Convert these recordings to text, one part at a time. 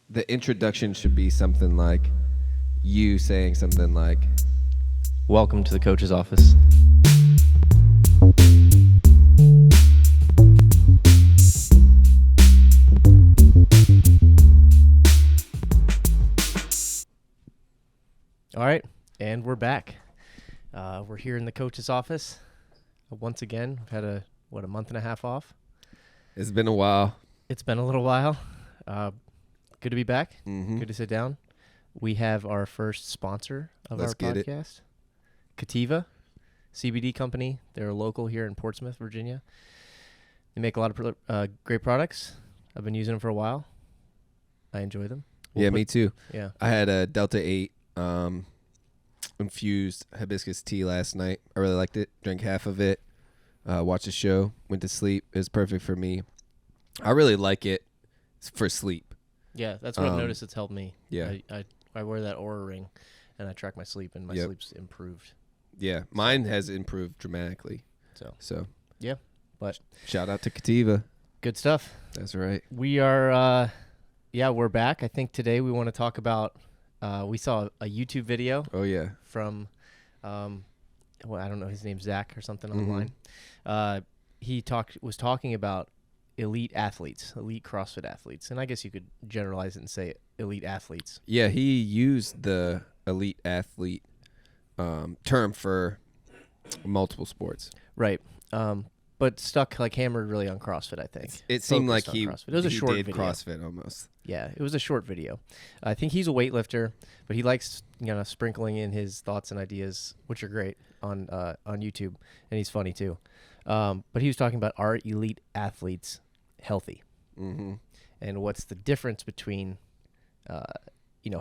the introduction should be something like you saying something like, Welcome to the coach's office. All right, and we're back. We're here in the coach's office. Once again, we've had a month and a half off. it's been a while. It's been a little while. Good to be back. Mm-hmm. Good to sit down. We have our first sponsor of Let's our get it. podcast, Cativa, CBD company. They're local here in Portsmouth, Virginia. They make a lot of great products. I've been using them for a while. I enjoy them. Me too. Yeah. I had a Delta 8 infused hibiscus tea last night. I really liked it. Drank half of it. Watched a show. Went to sleep. It was perfect for me. I really like it for sleep. Yeah, that's what I've noticed. It's helped me. Yeah. I wear that Oura ring, and I track my sleep, and my sleep's improved. Yeah, mine has improved dramatically. So yeah, but shout out to Cativa. Good stuff. That's right. We are, we're back. I think today we want to talk about. We saw a YouTube video. Oh yeah. From, I don't know, his name's Zach or something Mm-hmm. online. He was talking about elite athletes, elite CrossFit athletes, and I guess you could generalize it and say elite athletes. Yeah, he used the elite athlete term for multiple sports. Right. But stuck like hammered really on CrossFit, I think. It seemed like Focused on CrossFit. It was a short did video. CrossFit almost. Yeah, it was a short video. I think he's a weightlifter, but he likes sprinkling in his thoughts and ideas, which are great on YouTube, and he's funny too. But he was talking about are elite athletes healthy, Mm-hmm. and what's the difference between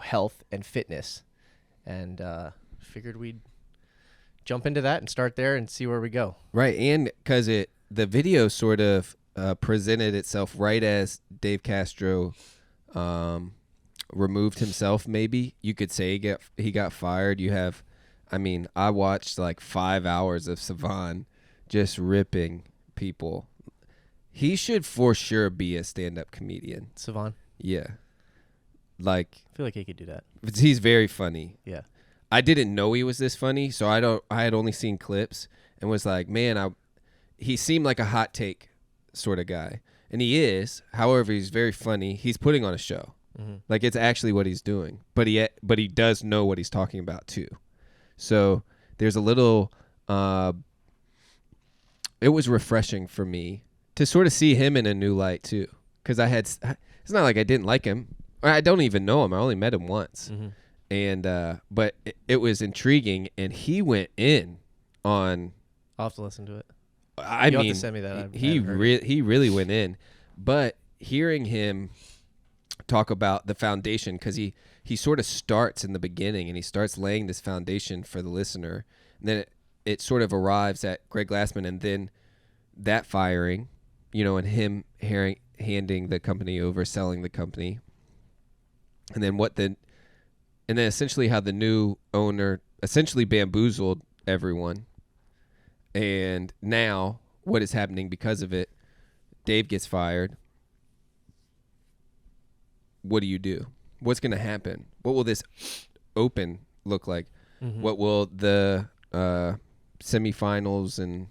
health and fitness, and figured we'd jump into that and start there and see where we go. Right, and because the video sort of presented itself right as Dave Castro removed himself. Maybe you could say he got fired. I watched like 5 hours of Savan just ripping people. He should for sure be a stand-up comedian. Savan, Yeah, like I feel like he could do that. he's very funny. Yeah. I didn't know he was this funny, so I had only seen clips and was like, man, he seemed like a hot take sort of guy. And he is. However, he's very funny. He's putting on a show. Mm-hmm. Like, it's actually what he's doing. But he does know what he's talking about too. So there's a little it was refreshing for me to sort of see him in a new light too. Cuz it's not like I didn't like him. I don't even know him. I only met him once. Mm-hmm. And but it was intriguing, and he went in on. I'll have to listen to it. I You'll mean, have to send me that. he really went in. But hearing him talk about the foundation, because he sort of starts in the beginning, and he starts laying this foundation for the listener, and then it sort of arrives at Greg Glassman, and then that firing, and him handing the company over, selling the company, and then essentially how the new owner essentially bamboozled everyone. And now what is happening because of it? Dave gets fired. What do you do? What's going to happen? What will this open look like? Mm-hmm. What will the semifinals and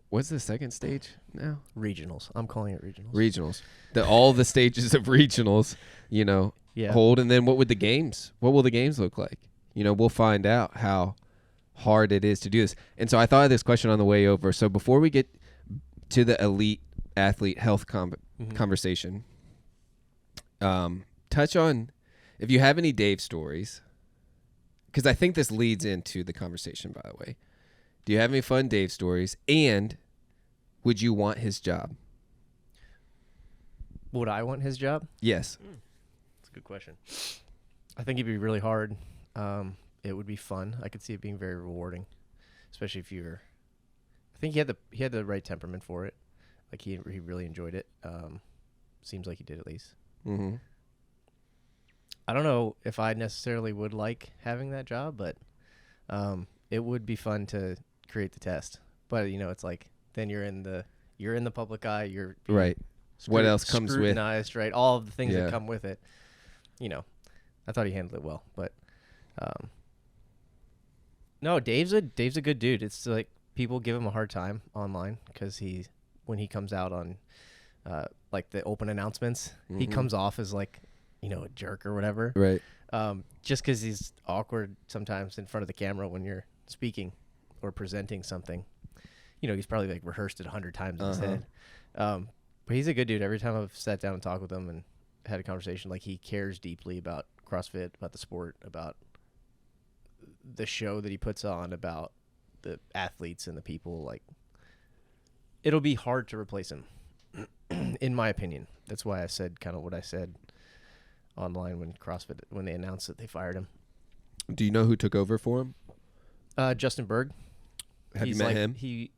what's the second stage now? Regionals. I'm calling it regionals. Regionals. All the stages of regionals, hold. And then what will the games look like? We'll find out how hard it is to do this. And so I thought of this question on the way over. So before we get to the elite athlete health conversation, touch on if you have any Dave stories, because I think this leads into the conversation, by the way. Do you have any fun Dave stories? And would you want his job? Would I want his job? Yes. That's a good question. I think it'd be really hard. It would be fun. I could see it being very rewarding, especially if you're. I think he had the right temperament for it. Like he really enjoyed it. Seems like he did at least. Mm-hmm. I don't know if I necessarily would like having that job, but it would be fun to create the test. But it's like then you're in the public eye. You're being Right. what else comes with scrutinized, right? All of the things Yeah. that come with it. I thought he handled it well, but no, Dave's a good dude. It's like people give him a hard time online because when he comes out on like the open announcements, he comes off as like a jerk or whatever, right. just because he's awkward sometimes in front of the camera when you're speaking or presenting something. He's probably like rehearsed it 100 times in his head. But he's a good dude. Every time I've sat down and talked with him and had a conversation, like he cares deeply about CrossFit, about the sport, about the show that he puts on, about the athletes and the people. Like, it'll be hard to replace him, in my opinion. That's why I said kind of what I said online when they announced that they fired him. Do you know who took over for him? Justin Berg. Have you met him? He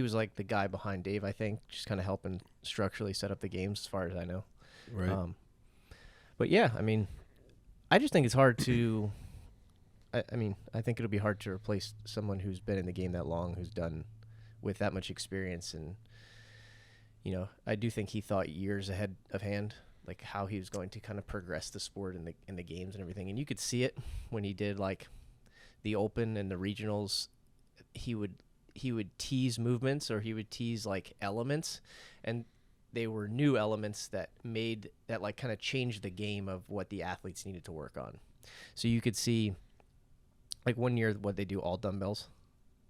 was like the guy behind Dave, I think, just kind of helping structurally set up the games as far as I know. Right. But yeah, I mean, I just think it's hard to. I think it'll be hard to replace someone who's been in the game that long, who's done with that much experience, and I do think he thought years ahead of hand, like how he was going to kind of progress the sport in the games and everything, and you could see it when he did like the Open and the regionals. He would tease movements, or he would tease like elements, and they were new elements that like kind of changed the game of what the athletes needed to work on. So you could see like one year what they do, all dumbbells.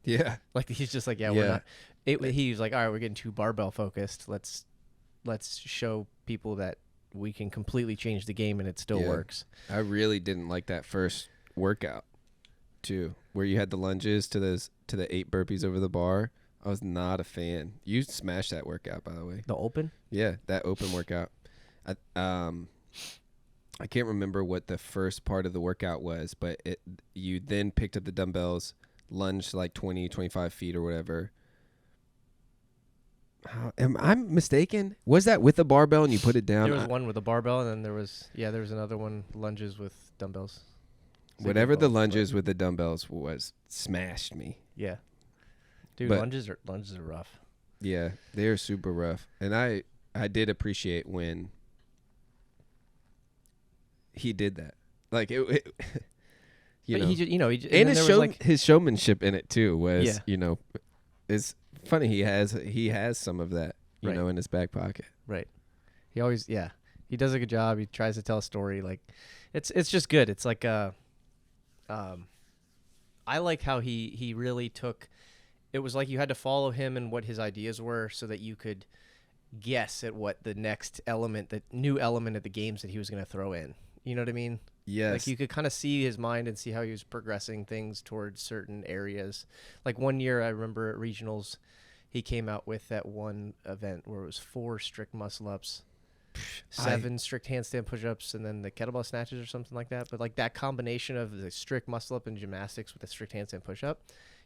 Yeah. Like he's just like, we're not. He was like, all right, we're getting too barbell focused. Let's show people that we can completely change the game and it still works. I really didn't like that first workout too, where you had the lunges to the 8 burpees over the bar. I was not a fan. You smashed that workout, by the way. The Open? Yeah, that Open workout. I can't remember what the first part of the workout was, but you then picked up the dumbbells, lunged like 20, 25 feet or whatever. Am I mistaken? Was that with the barbell and you put it down? There was one with a barbell, and then there was another one, lunges with dumbbells. Whatever the lunges with the dumbbells was, smashed me. Yeah. Dude, lunges are rough. Yeah, they're super rough. And I did appreciate when he did that. Like it his showmanship in it too was, it's funny he has some of that, in his back pocket. Right. He always he does a good job. He tries to tell a story. Like it's just good. It's like I like how he really took. It was like you had to follow him and what his ideas were, so that you could guess at what the next element, the new element of the games that he was going to throw in. You know what I mean? Yes. Like you could kind of see his mind and see how he was progressing things towards certain areas. Like one year, I remember at regionals, he came out with that one event where it was 4 strict muscle ups, 7 strict handstand push-ups, and then the kettlebell snatches or something like that. But like that combination of the strict muscle up and gymnastics with the strict handstand push-up,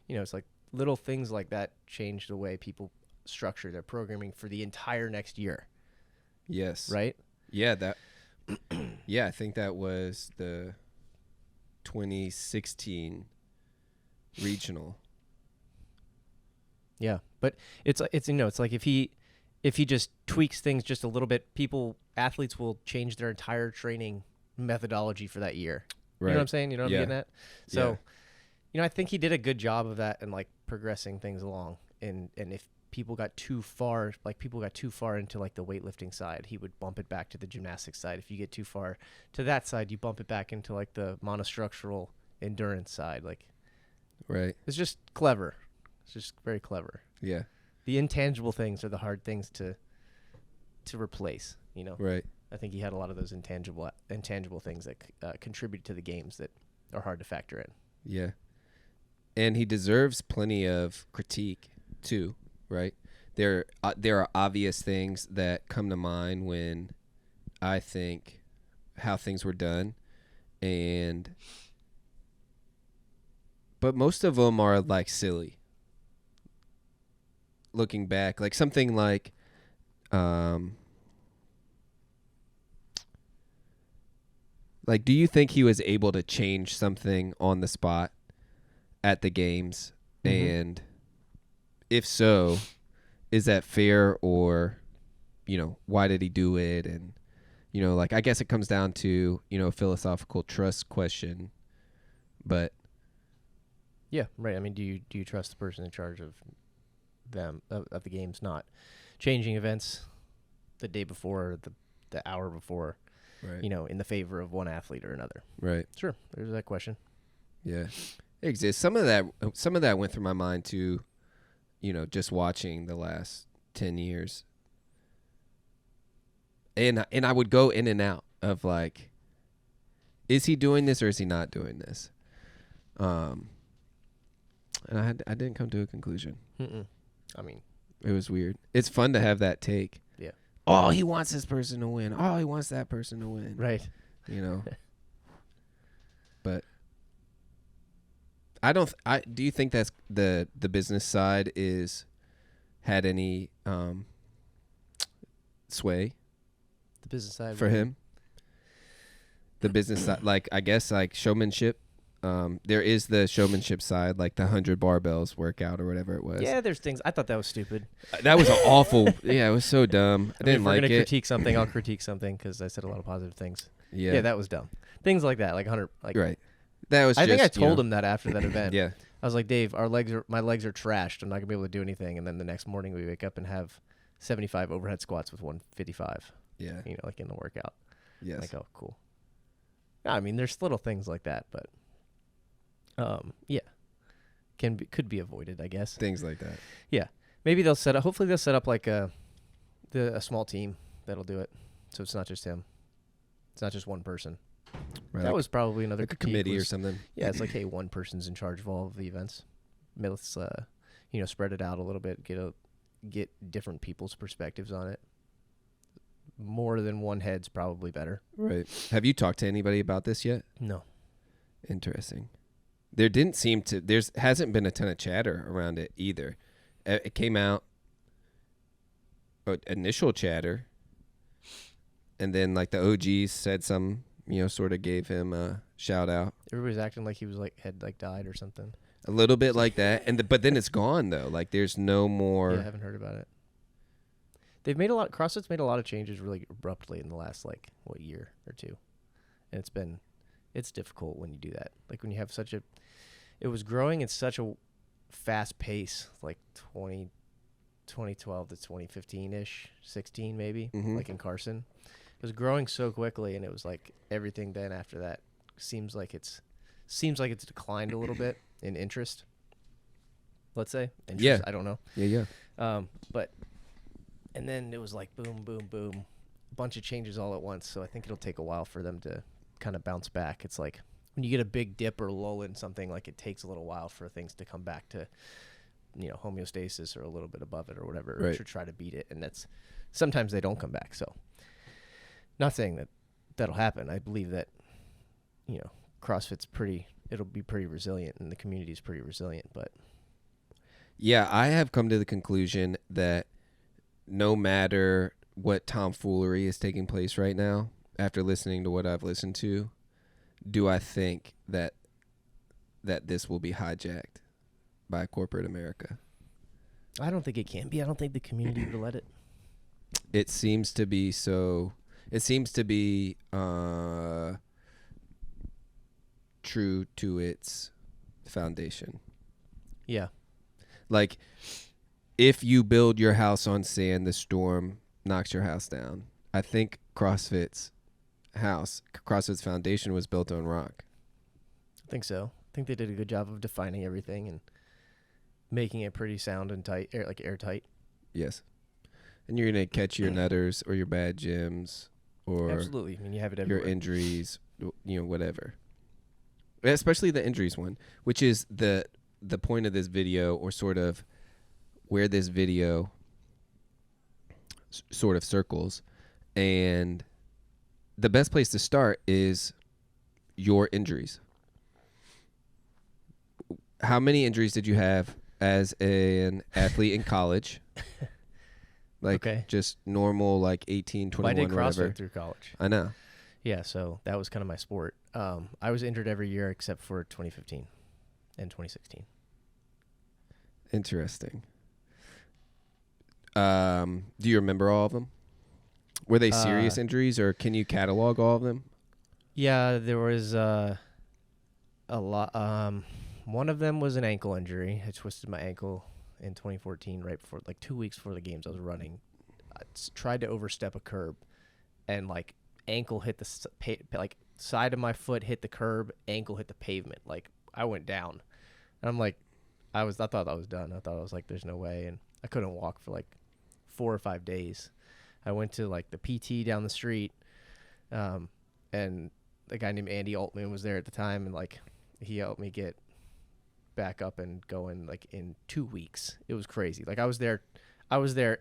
it's like little things like that change the way people structure their programming for the entire next year. Yes. Right? Yeah, I think that was the 2016 regional. Yeah, but it's like if he just tweaks things just a little bit, athletes will change their entire training methodology for that year. Right. You know what I'm saying? You know what I'm getting at? So, I think he did a good job of that and like progressing things along. And if people got too far into like the weightlifting side, he would bump it back to the gymnastics side. If you get too far to that side, you bump it back into like the monostructural endurance side. Like, right. It's just clever. It's just very clever. Yeah. The intangible things are the hard things to replace, Right. I think he had a lot of those intangible things that contribute to the games that are hard to factor in. Yeah. And he deserves plenty of critique too, right? There are obvious things that come to mind when I think how things were done, but most of them are like silly. Looking back, like something like do you think he was able to change something on the spot at the games? Mm-hmm. And if so, is that fair or why did he do it? And, like, I guess it comes down to, a philosophical trust question. But Yeah, right. I mean, do you trust the person in charge of them, of the games, not changing events the day before, the hour before, right. In the favor of one athlete or another? Right. Sure. There's that question. Yeah. It exists. Some of that went through my mind too, just watching the last 10 years. And I would go in and out of like, is he doing this or is he not doing this? And I didn't come to a conclusion. I mean, it was weird. It's fun to have that take. Yeah. Oh, he wants this person to win. Oh, he wants that person to win. Right. But do you think that's the business side had any sway? The business side for him? The business side, like, I guess, like showmanship. There is the showmanship side, like the 100 barbells workout or whatever it was. Yeah, there's things. I thought that was stupid. That was an awful. Yeah, it was so dumb. I didn't like it. If we're gonna critique something, I'll critique something because I said a lot of positive things. Yeah, that was dumb. Things like that, like 100. Like, right. That was. I think I told him that after that event. Yeah. I was like, Dave, my legs are trashed. I'm not gonna be able to do anything. And then the next morning we wake up and have 75 overhead squats with 155. Yeah. Like in the workout. Yes. Like, oh, cool. No, I mean, there's little things like that, but yeah, could be avoided, I guess. Things like that. Yeah, maybe hopefully they'll set up like a small team that'll do it, so it's not just him. It's not just one person. Right. That was probably another like a committee or something. Yeah, it's like, hey, one person's in charge of all of the events. Let's spread it out a little bit, get different people's perspectives on it. More than one head's probably better. Right. Have you talked to anybody about this yet? No. Interesting. There hasn't been a ton of chatter around it either. It came out, initial chatter, and then like the OGs said some, sort of gave him a shout out. Everybody's acting like he was had died or something. A little bit like that, but then it's gone though. Like there's no more. Yeah, I haven't heard about it. CrossFit's made a lot of changes really abruptly in the last year or two, and it's difficult when you do that. Like when you have it was growing at such a fast pace, like 2012 to 2015-ish, 16 maybe, like in Carson. It was growing so quickly, and it was like everything then after that seems like it's declined a little bit in interest, let's say. Yeah. I don't know. Yeah. And then it was like boom, boom, boom, a bunch of changes all at once. So I think it'll take a while for them to kind of bounce back. It's like when you get a big dip or lull in something, like it takes a little while for things to come back to, homeostasis or a little bit above it or whatever, right. To try to beat it. And sometimes they don't come back. So not saying that'll happen. I believe that, CrossFit's it'll be pretty resilient and the community's pretty resilient, but. Yeah, I have come to the conclusion that no matter what tomfoolery is taking place right now, after listening to what I've listened to, do I think that this will be hijacked by corporate America? I don't think it can be. I don't think the community would let it. It seems to be so. It seems to be true to its foundation. Yeah. Like, if you build your house on sand, the storm knocks your house down. I think CrossFit's foundation was built on rock. I think so. I think they did a good job of defining everything and making it pretty sound and tight, airtight. Yes. And you're going to catch your nutters or your bad gyms or absolutely. I mean, you have it everywhere. Your injuries, whatever. Especially the injuries one, which is the point of this video, or sort of where this video sort of circles. And the best place to start is your injuries. How many injuries did you have as an athlete in college? Like, okay. Just normal, like 18, 21, I did CrossFit whatever. Through college. I know. Yeah, so that was kind of my sport. I was injured every year except for 2015 and 2016. Interesting. Do you remember all of them? Were they serious injuries, or can you catalog all of them? Yeah, there was a lot. One of them was an ankle injury. I twisted my ankle in 2014, right before, like 2 weeks before the games. I was running. I tried to overstep a curb, and like ankle hit the like side of my foot hit the curb, ankle hit the pavement. Like I went down, and I'm like, I thought I was done. I thought I was like, there's no way, and I couldn't walk for like 4 or 5 days. I went to like the PT down the street, and a guy named Andy Altman was there at the time, and like he helped me get back up and going like in 2 weeks. It was crazy. Like I was there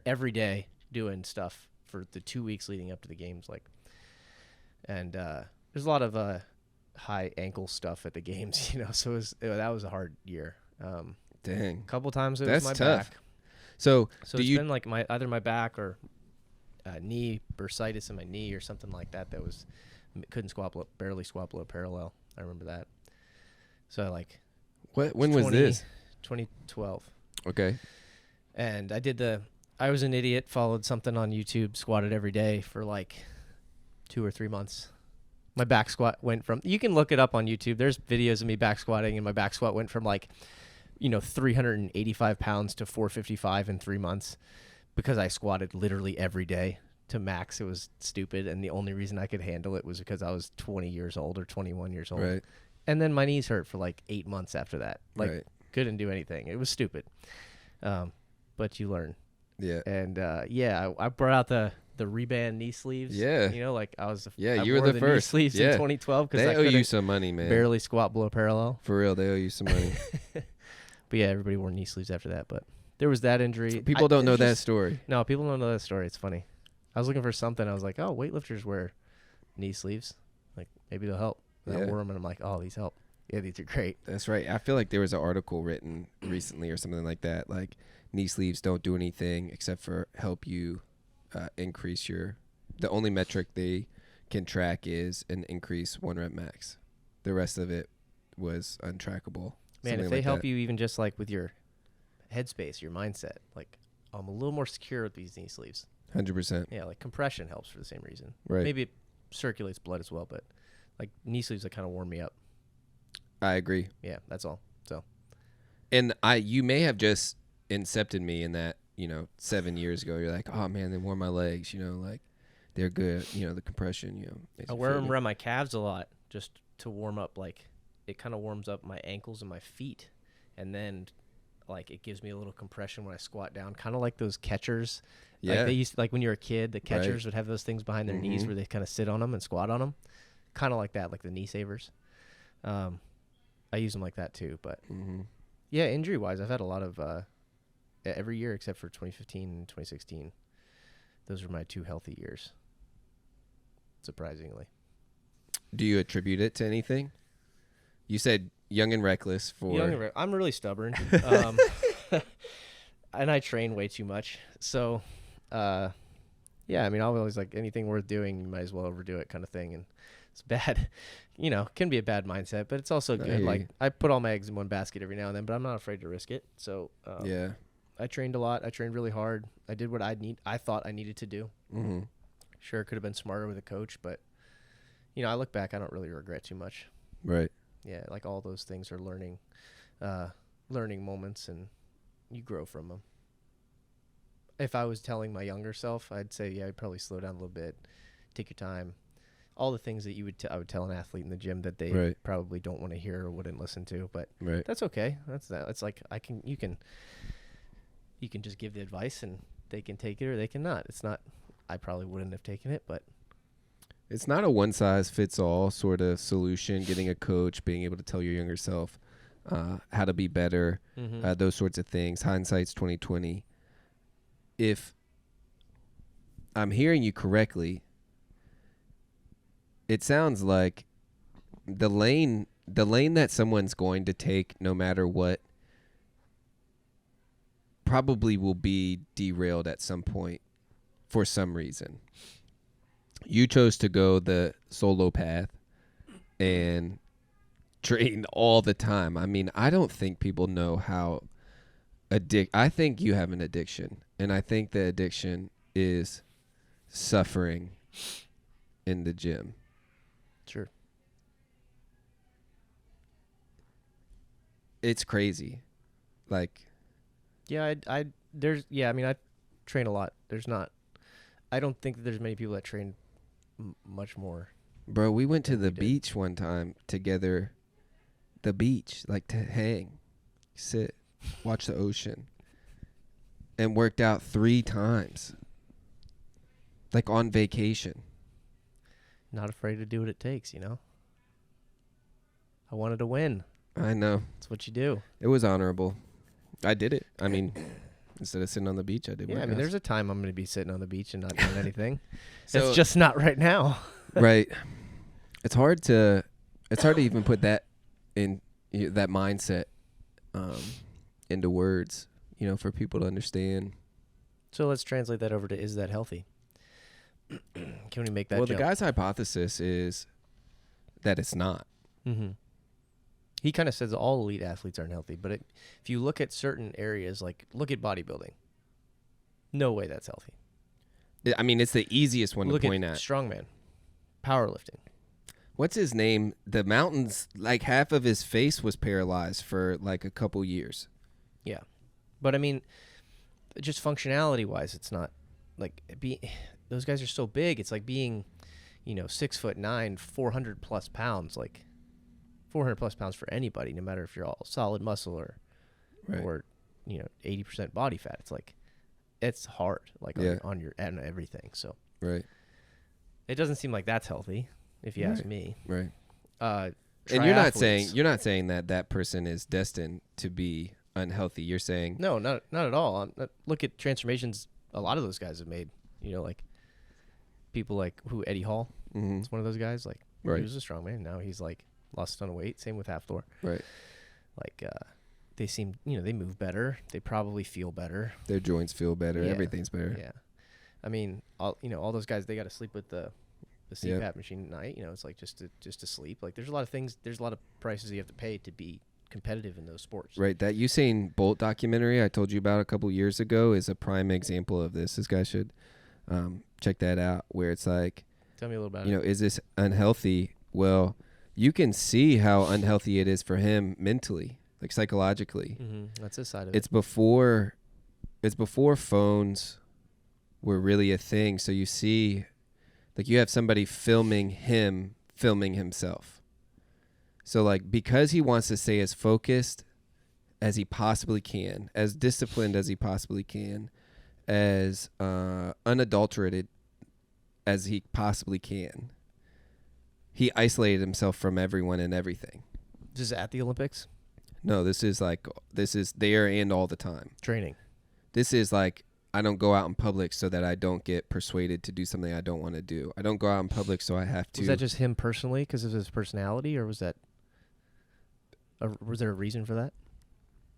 every day doing stuff for the 2 weeks leading up to the games. Like, and there's a lot of high ankle stuff at the games, you know. So that was a hard year. Dang. A couple times it That's was my tough. back. So it's been like either my back or knee bursitis in my knee or something like that. That was couldn't barely squat below parallel. I remember that. So like, when was this? 2012. Okay. And I was an idiot. Followed something on YouTube. Squatted every day for like 2 or 3 months. My back squat went from, you can look it up on YouTube. There's videos of me back squatting, and my back squat went from like, 385 pounds to 455 in 3 months because I squatted literally every day to max. It was stupid. And the only reason I could handle it was because I was 20 years old or 21 years old. Right. And then my knees hurt for like 8 months after that. Like right. Couldn't do anything. It was stupid. But you learn. Yeah. And I brought out the Reband knee sleeves. Yeah. Like I was. You were the first. Knee sleeves in 2012 because they owe you some money, man. Barely squat below parallel. For real, they owe you some money. But yeah, everybody wore knee sleeves after that. But there was that injury. People don't know that story. No, people don't know that story. It's funny. I was looking for something. I was like, oh, weightlifters wear knee sleeves. Like maybe they'll help. And I wore them, and I'm like, oh, these help. Yeah, these are great. That's right. I feel like there was an article written recently or something like that. Like knee sleeves don't do anything except for help you increase the only metric they can track is an increase 1 rep max. The rest of it was untrackable. Man, if they help you even just like with your headspace, your mindset, like I'm a little more secure with these knee sleeves. 100%. Yeah, like compression helps for the same reason. Right. Maybe it circulates blood as well, but like knee sleeves that kind of warm me up. I agree. Yeah, that's all. So, and you may have just incepted me in that, 7 years ago. You're like, oh man, they warm my legs, like they're good. The compression, I wear them around my calves a lot just to warm up. Like it kind of warms up my ankles and my feet, and then like it gives me a little compression when I squat down, kind of like those catchers. Yeah. Like they used to, like when you were a kid, the catchers would have those things behind their knees where they kind of sit on them and squat on them, kind of like that, like the knee savers. I use them like that too, but yeah, injury wise, I've had a lot of every year except for 2015 and 2016. Those were my 2 healthy years. Surprisingly. Do you attribute it to anything? You said young and reckless for. I'm really stubborn, and I train way too much. So, yeah, I mean, I'll always like anything worth doing, you might as well overdo it, kind of thing. And it's bad, can be a bad mindset, but it's also good. Like I put all my eggs in one basket every now and then, but I'm not afraid to risk it. So, yeah, I trained a lot. I trained really hard. I did what I thought I needed to do. Mm-hmm. Sure, could have been smarter with a coach, but I look back, I don't really regret too much. Right. Yeah, like all those things are learning moments, and you grow from them. If I was telling my younger self, I'd say, yeah, I'd probably slow down a little bit, take your time, all the things that I would tell an athlete in the gym that they probably don't want to hear or wouldn't listen to, but that's okay. That's that. It's like you can just give the advice and they can take it or they cannot. It's not. I probably wouldn't have taken it, but. It's not a one-size-fits-all sort of solution, getting a coach, being able to tell your younger self how to be better, those sorts of things. Hindsight's 20/20. If I'm hearing you correctly, it sounds like the lane that someone's going to take no matter what probably will be derailed at some point for some reason. You chose to go the solo path and train all the time. I mean, I don't think people know how I think you have an addiction, and I think the addiction is suffering in the gym. Sure. It's crazy. Like, Yeah, I mean, I train a lot. I don't think that there's many people that train much more. bro, we went to Than we the did. beach one time together. The beach, like to hang, sit, watch the ocean, and worked out 3 times. Like on vacation. Not afraid to do what it takes, you know? I wanted to win. I know. That's what you do. It was honorable. I did it. I mean, instead of sitting on the beach, I did Yeah, I workouts. mean, there's a time I'm going to be sitting on the beach and not doing anything. So- it's just not right now. Right. It's hard to even put that in that mindset into words, for people to understand. So let's translate that over to, is that healthy? Can we make that Well, jump? the guy's hypothesis is that it's not. Mm-hmm. He kind of says all elite athletes aren't healthy, but if you look at certain areas, like look at bodybuilding, no way that's healthy. I mean, it's the easiest one Look to point at at. strongman, powerlifting. What's his name? The mountains, like half of his face was paralyzed for like a couple years. Yeah, but I mean, just functionality wise, it's not like those guys are so big. It's like being, 6'9", 400 plus pounds, like 400 plus pounds for anybody, no matter if you're all solid muscle or Right. or 80% body fat. It's like it's hard, like Yeah. on your and everything. So Right. it doesn't seem like that's healthy, if you ask Right. me. Right. And And you're not saying that person is destined to be unhealthy. You're saying No, not at all. Look at transformations a lot of those guys have made. Like people like Eddie Hall. Mhm. It's one of those guys. Like Right. he was a strong man. Now he's like lost a ton of weight. Same with Half Thor. Right. Like they seem, they move better. They probably feel better. Their joints feel better. Yeah. Everything's better. Yeah. I mean, all those guys, they got to sleep with the CPAP machine at night. It's like just to sleep. Like there's a lot of things. There's a lot of prices you have to pay to be competitive in those sports. Right. That Usain Bolt documentary I told you about a couple years ago is a prime example of this. This guy should check that out, where it's like, Tell me a little about it. is this unhealthy? Well, you can see how unhealthy it is for him mentally, like psychologically. Mm-hmm. That's his side of It's before phones were really a thing. So you see, like, you have somebody filming himself. So like, because he wants to stay as focused as he possibly can, as disciplined as he possibly can, as unadulterated as he possibly can, he isolated himself from everyone and everything. it. Just at the Olympics? No, this is there and all the time. Training. This is like, I don't go out in public so that I don't get persuaded to do something I don't want to do. I don't go out in public so I have to. Was that just him personally because of his personality, or was there a reason for that?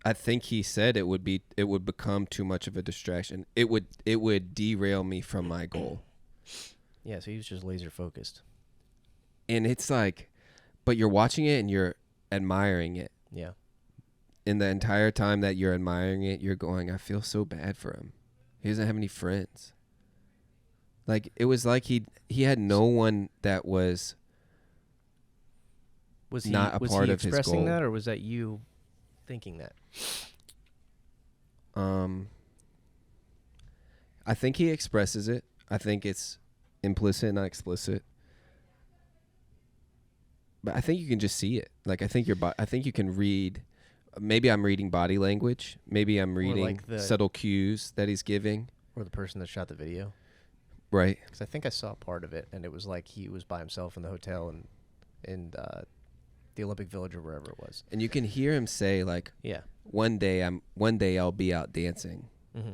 I think he said it would become too much of a distraction. It would derail me from my goal. Yeah, so he was just laser focused. And it's like, but you're watching it and you're admiring it. Yeah. In the entire time that you're admiring it, you're going, I feel so bad for him. He doesn't have any friends. Like, it was like he had no one that was not a part of his expressing goal. that, or was that you thinking that? I think he expresses it. I think it's implicit, not explicit. But I think you can just see it. Like, I think you can read. Maybe I'm reading body language. Maybe I'm reading like the- subtle cues that he's giving. Or the person that shot the video? Right. Because I think I saw part of it, and it was like he was by himself in the hotel in the Olympic Village or wherever it was. And you can hear him say, like, Yeah. one day I'll be out dancing. Mm-hmm.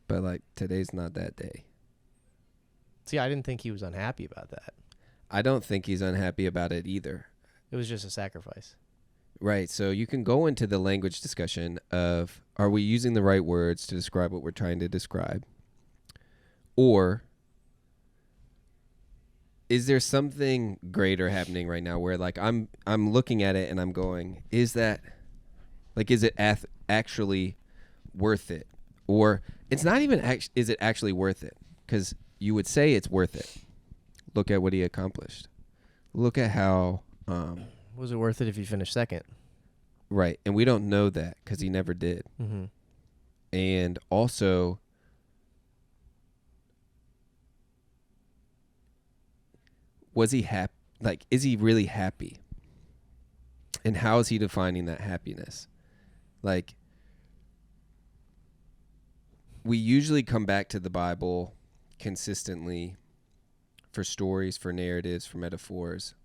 But like, today's not that day. See, I didn't think he was unhappy about that. I don't think he's unhappy about it either. It was just a sacrifice. Right. So you can go into the language discussion of, are we using the right words to describe what we're trying to describe? Or is there something greater happening right now where, like, I'm looking at it and I'm going, is it actually worth it? Or it's not even is it actually worth it? Because you would say it's worth it. Look at what he accomplished. Look at how... was it worth it if you finished second? Right. And we don't know that because he never did. Mm-hmm. And also, was he happy? Like, is he really happy? And how is he defining that happiness? Like, we usually come back to the Bible consistently for stories, for narratives, for metaphors.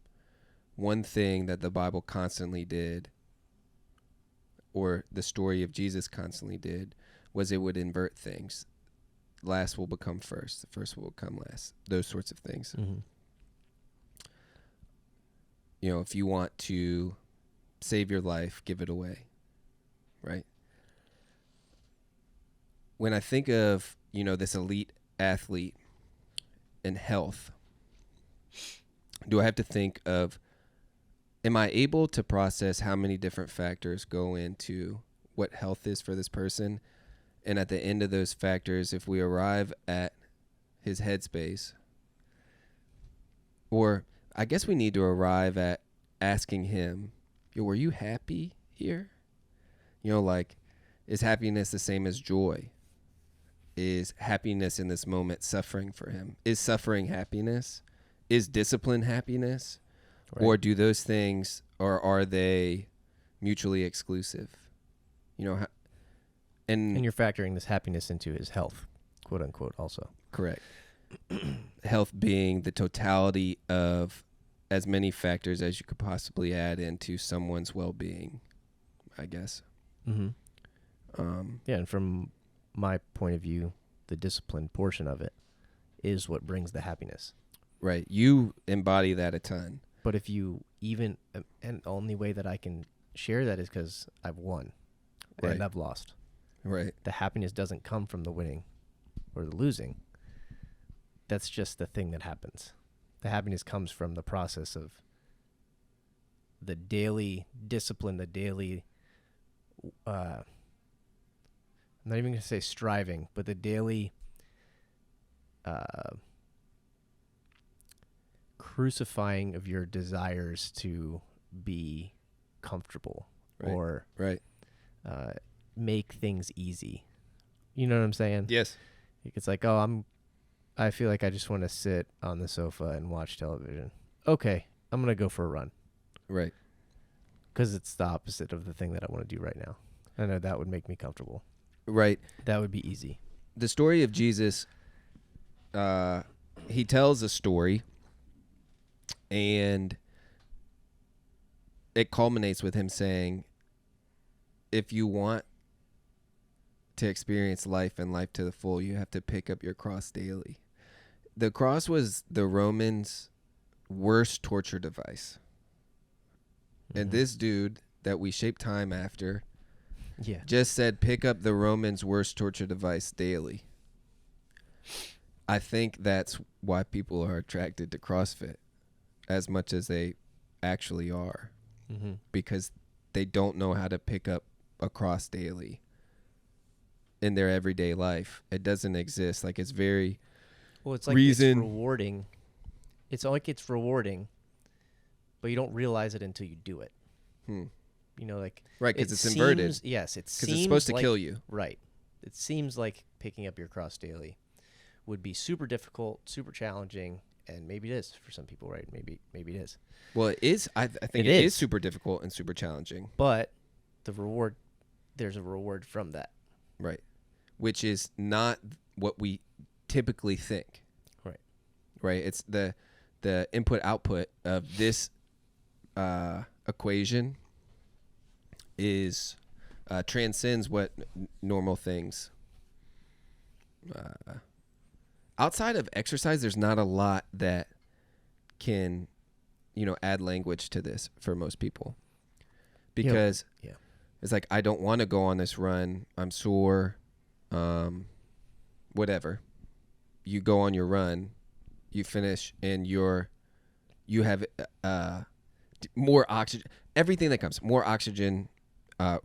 One thing that the Bible constantly did, or the story of Jesus constantly did, was it would invert things. Last will become first. The first will become last. Those sorts of things. Mm-hmm. You know, if you want to save your life, give it away. Right? When I think of, you know, this elite athlete and health, do I have to think of, am I able to process how many different factors go into what health is for this person? And at the end of those factors, if we arrive at his headspace, or I guess we need to arrive at asking him, yo, were you happy here? You know, like, is happiness the same as joy? Is happiness in this moment suffering for him? Is suffering happiness? Is discipline happiness? Right. Or do those things, or are they mutually exclusive? You know, and you're factoring this happiness into his health, quote unquote, also. Correct. Health being the totality of as many factors as you could possibly add into someone's well-being, I guess. Mm-hmm. Yeah, and from my point of view, the discipline portion of it is what brings the happiness. Right. You embody that a ton. But if you even, and the only way that I can share that is because I've won and I've lost. Right. The happiness doesn't come from the winning or the losing. That's just the thing that happens. The happiness comes from the process of the daily discipline, the daily, I'm not even going to say striving, but the daily crucifying of your desires to be comfortable or make things easy. You know what I'm saying? Yes. It's like, oh, I feel like I just want to sit on the sofa and watch television. Okay, I'm going to go for a run. Right. Because it's the opposite of the thing that I want to do right now. I know that would make me comfortable. Right. That would be easy. The story of Jesus, he tells a story, and it culminates with him saying, if you want to experience life and life to the full, you have to pick up your cross daily. The cross was the Romans' worst torture device. Mm-hmm. And this dude that we shape time after just said, pick up the Romans' worst torture device daily. I think that's why people are attracted to CrossFit as much as they actually are. Mm-hmm. Because they don't know how to pick up a cross daily in their everyday life. It doesn't exist. Like, it's very it's like it's rewarding. It's like it's rewarding, but you don't realize it until you do it. You know, like, right, because it's inverted. Yes, it seems because it's supposed to kill you. Right. It seems like picking up your cross daily would be super difficult, super challenging, and maybe it is for some people, right? Maybe it is. Well, it is. I think it is super difficult and super challenging. But there's a reward from that. Right. Which is not what we typically think. Right. Right. It's the input output of this equation is transcends what normal things. Outside of exercise, there's not a lot that can, add language to this for most people. Because it's like, I don't want to go on this run. I'm sore. Whatever. You go on your run, you finish, and you have more oxygen. Everything that comes, more oxygen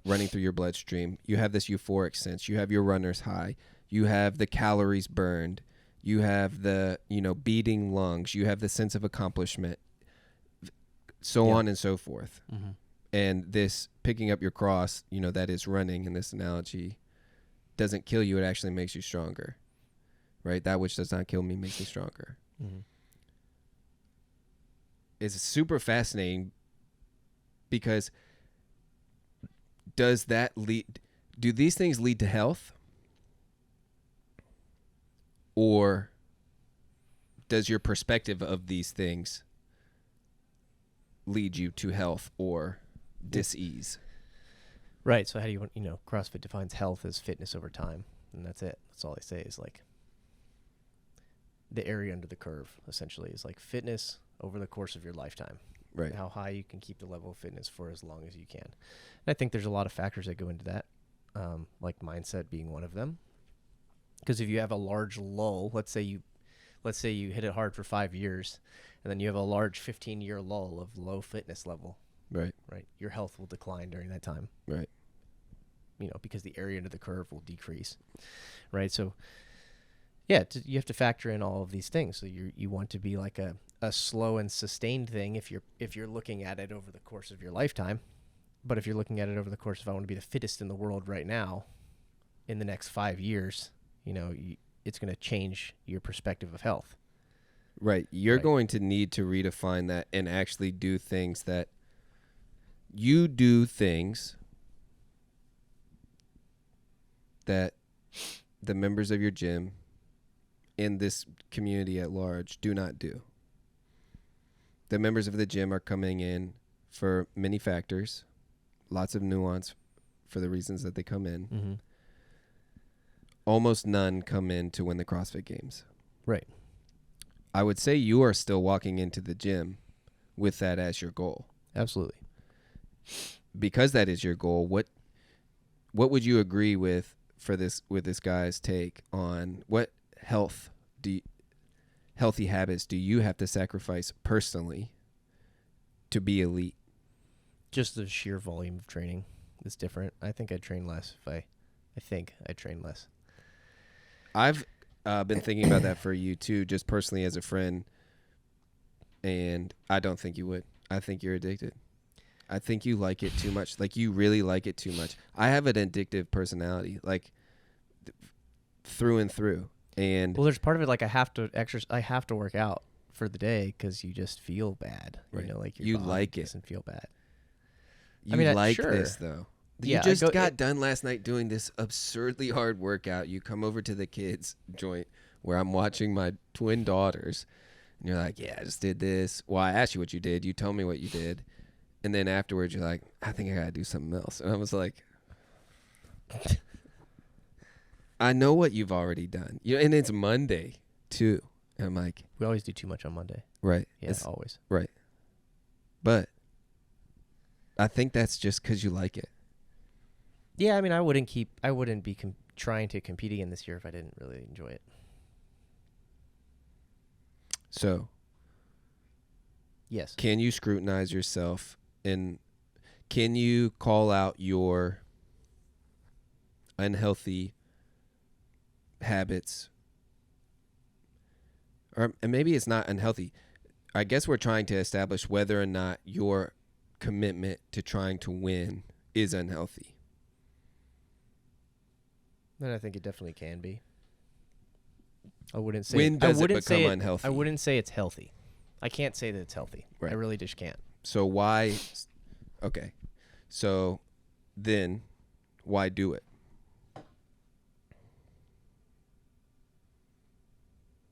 running through your bloodstream. You have this euphoric sense. You have your runner's high. You have the calories burned. You have the, beating lungs. You have the sense of accomplishment, so on and so forth. Mm-hmm. And this picking up your cross, that is running in this analogy, doesn't kill you. It actually makes you stronger, right? That which does not kill me makes me stronger. Mm-hmm. It's super fascinating because do these things lead to health? Or does your perspective of these things lead you to health or dis-ease? Right. So how do you CrossFit defines health as fitness over time, and that's it. That's all they say is like the area under the curve, essentially, is like fitness over the course of your lifetime. Right. How high you can keep the level of fitness for as long as you can. And I think there's a lot of factors that go into that, like mindset being one of them. Because if you have a large lull, let's say you hit it hard for 5 years, and then you have a large 15-year lull of low fitness level. Right. Your health will decline during that time. Right. Because the area under the curve will decrease. Right. So, yeah, you have to factor in all of these things. So you want to be like a slow and sustained thing if you're looking at it over the course of your lifetime. But if you're looking at it over the course of I want to be the fittest in the world right now, in the next 5 years, it's going to change your perspective of health. Right. You're going to need to redefine that and actually do things that you do things that the members of your gym in this community at large do not do. The members of the gym are coming in for many factors, lots of nuance for the reasons that they come in. Mm-hmm. Almost none come in to win the CrossFit Games. Right. I would say you are still walking into the gym with that as your goal. Absolutely. Because that is your goal, what would you agree with with this guy's take on what healthy habits do you have to sacrifice personally to be elite? Just the sheer volume of training is different. I think I'd train less I think I'd train less. I've been thinking about that for you too, just personally as a friend, and I don't think you would. I think you're addicted. I think you like it too much. Like, you really like it too much. I have an addictive personality, like through and through. And well, there's part of it like I have to exercise. I have to work out for the day because you just feel bad. Right. Like your you body like it. Doesn't feel bad. You like this though. You just got done last night doing this absurdly hard workout. You come over to the kids' joint where I'm watching my twin daughters, and you're like, "Yeah, I just did this." Well, I asked you what you did. You told me what you did. And then afterwards, you're like, I think I got to do something else. And I was like, I know what you've already done. And it's Monday, too. And I'm like, we always do too much on Monday. Right. Yeah, always. Right. But I think that's just because you like it. Yeah, I mean, I wouldn't be trying to compete again this year if I didn't really enjoy it. So, yes. Can you scrutinize yourself? And can you call out your unhealthy habits? And maybe it's not unhealthy. I guess we're trying to establish whether or not your commitment to trying to win is unhealthy. Then I think it definitely can be. I wouldn't say. When does it become unhealthy? I wouldn't say it's healthy. I can't say that it's healthy. Right. I really just can't. So why? Okay. So then why do it?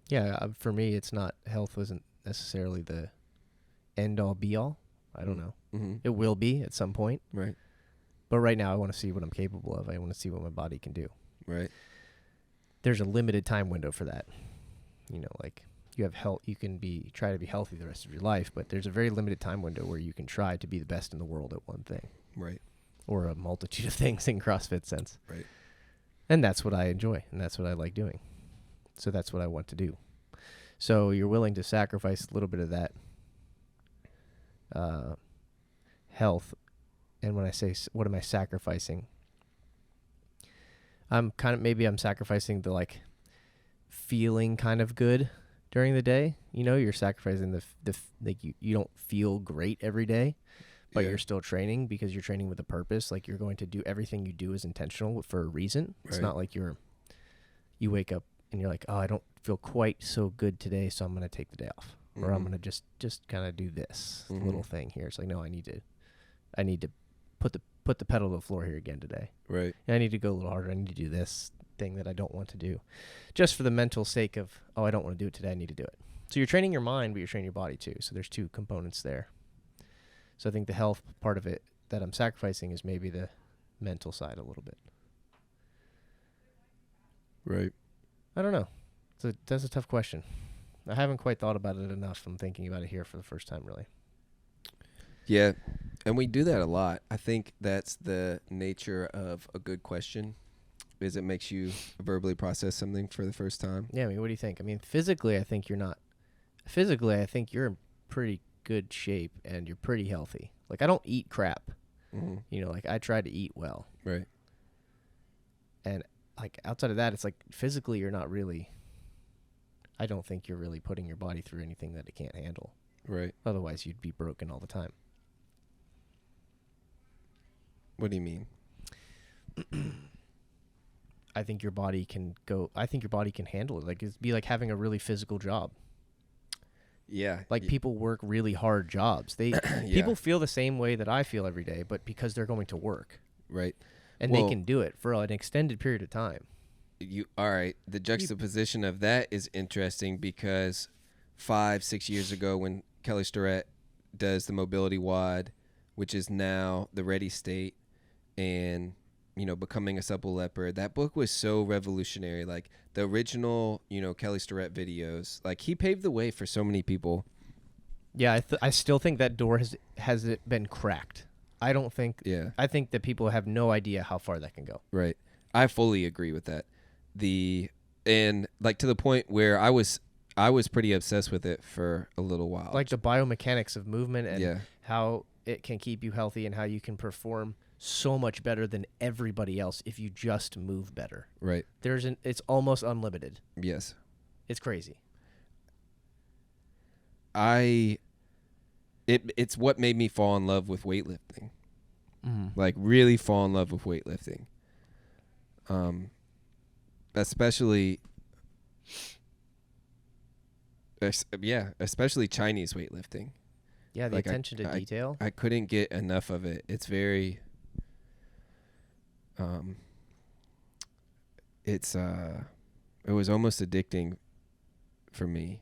Yeah, for me, it's not. Health wasn't necessarily the end-all, be-all. I don't know. Mm-hmm. It will be at some point. Right. But right now, I want to see what I'm capable of. I want to see what my body can do. Right. There's a limited time window for that. Like you have health, you can try to be healthy the rest of your life, but there's a very limited time window where you can try to be the best in the world at one thing. Right. Or a multitude of things in CrossFit sense. Right. And that's what I enjoy, and that's what I like doing. So that's what I want to do. So you're willing to sacrifice a little bit of that health. And when I say, what am I sacrificing? I'm sacrificing the feeling kind of good during the day. You know, you're sacrificing like you don't feel great every day, but you're still training because you're training with a purpose. Like you're going to do everything you do is intentional for a reason. It's not like you wake up and you're like, oh, I don't feel quite so good today, so I'm going to take the day off, or I'm going to just kind of do this little thing here. It's like, no, I need to put the pedal to the floor here again today. Right. And I need to go a little harder. I need to do this thing that I don't want to do, just for the mental sake of, oh, I don't want to do it today. I need to do it. So you're training your mind, but you're training your body too. So there's two components there. So I think the health part of it that I'm sacrificing is maybe the mental side a little bit. Right. I don't know. That's a tough question. I haven't quite thought about it enough. I'm thinking about it here for the first time, really. Yeah. And we do that a lot. I think that's the nature of a good question, is it makes you verbally process something for the first time. Yeah, I mean, what do you think? I mean, physically, I think you're not. Physically, I think you're in pretty good shape and you're pretty healthy. Like, I don't eat crap. You know, like, I try to eat well. Right. And, like, outside of that, it's like, physically, you're not really, I don't think you're really putting your body through anything that it can't handle. Right. Otherwise, you'd be broken all the time. What do you mean? I think your body can handle it. Like, it'd be like having a really physical job. Yeah. Like, people work really hard jobs. People feel the same way that I feel every day, but because they're going to work. Right. And they can do it for an extended period of time. All right. The juxtaposition of that is interesting because 5-6 years ago when Kelly Starrett does the mobility WOD, which is now the Ready State, and, you know, Becoming a Supple Leopard, that book was so revolutionary. Like, the original, you know, Kelly Starrett videos, like, he paved the way for so many people. Yeah, I still think that door has it been cracked. I don't think. Yeah. I think that people have no idea how far that can go. Right. I fully agree with that. And like, to the point where I was pretty obsessed with it for a little while. Like the biomechanics of movement and how it can keep you healthy and how you can perform so much better than everybody else if you just move better. Right. It's almost unlimited. Yes. It's crazy. It's what made me fall in love with weightlifting. Like, really fall in love with weightlifting. Especially Chinese weightlifting. Yeah, the attention to detail. I couldn't get enough of it. It's very it was almost addicting for me.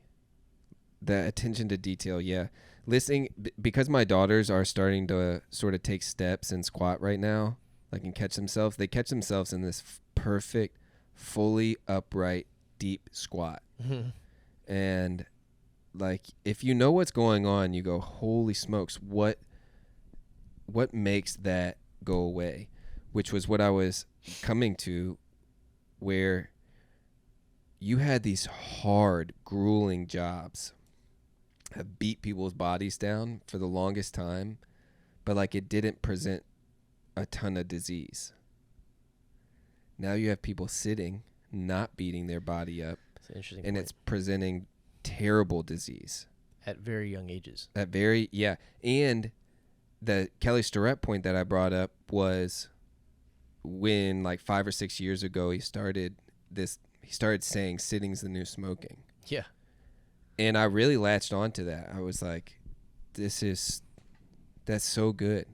The attention to detail, yeah. Listening, because my daughters are starting to sort of take steps and squat right now, like, and catch themselves. They catch themselves in this perfect, fully upright, deep squat. And, like, if you know what's going on, you go, holy smokes, what makes that go away? Which was what I was coming to, where you had these hard, grueling jobs have beat people's bodies down for the longest time, but, like, it didn't present a ton of disease. Now you have people sitting, not beating their body up, That's an interesting and point. it's presenting terrible disease. At very young ages. And the Kelly Starrett point that I brought up was when, like, 5 or 6 years ago, he started saying sitting's the new smoking. Yeah. And I really latched onto that. I was like, that's so good.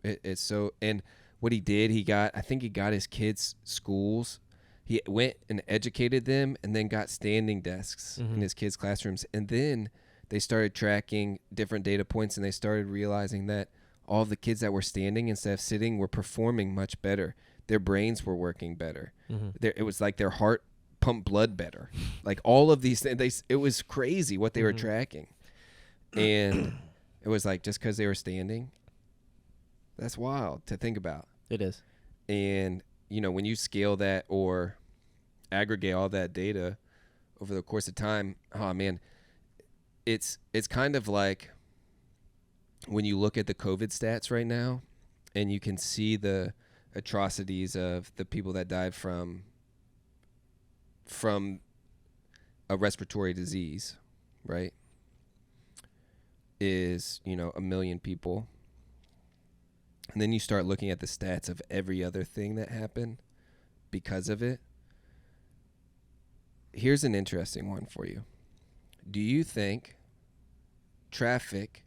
It's so, and what he did, I think he got his kids schools. He went and educated them and then got standing desks in his kids' classrooms. And then they started tracking different data points, and they started realizing that all the kids that were standing instead of sitting were performing much better. Their brains were working better. It was like their heart pumped blood better. Like, all of these things, it was crazy what they were tracking. And it was like, just because they were standing, that's wild to think about. It is. And, you know, when you scale that or aggregate all that data over the course of time, oh man, it's kind of like when you look at the COVID stats right now and you can see the atrocities of the people that died from a respiratory disease, right, is, 1 million people. And then you start looking at the stats of every other thing that happened because of it. Here's an interesting one for you. Do you think traffic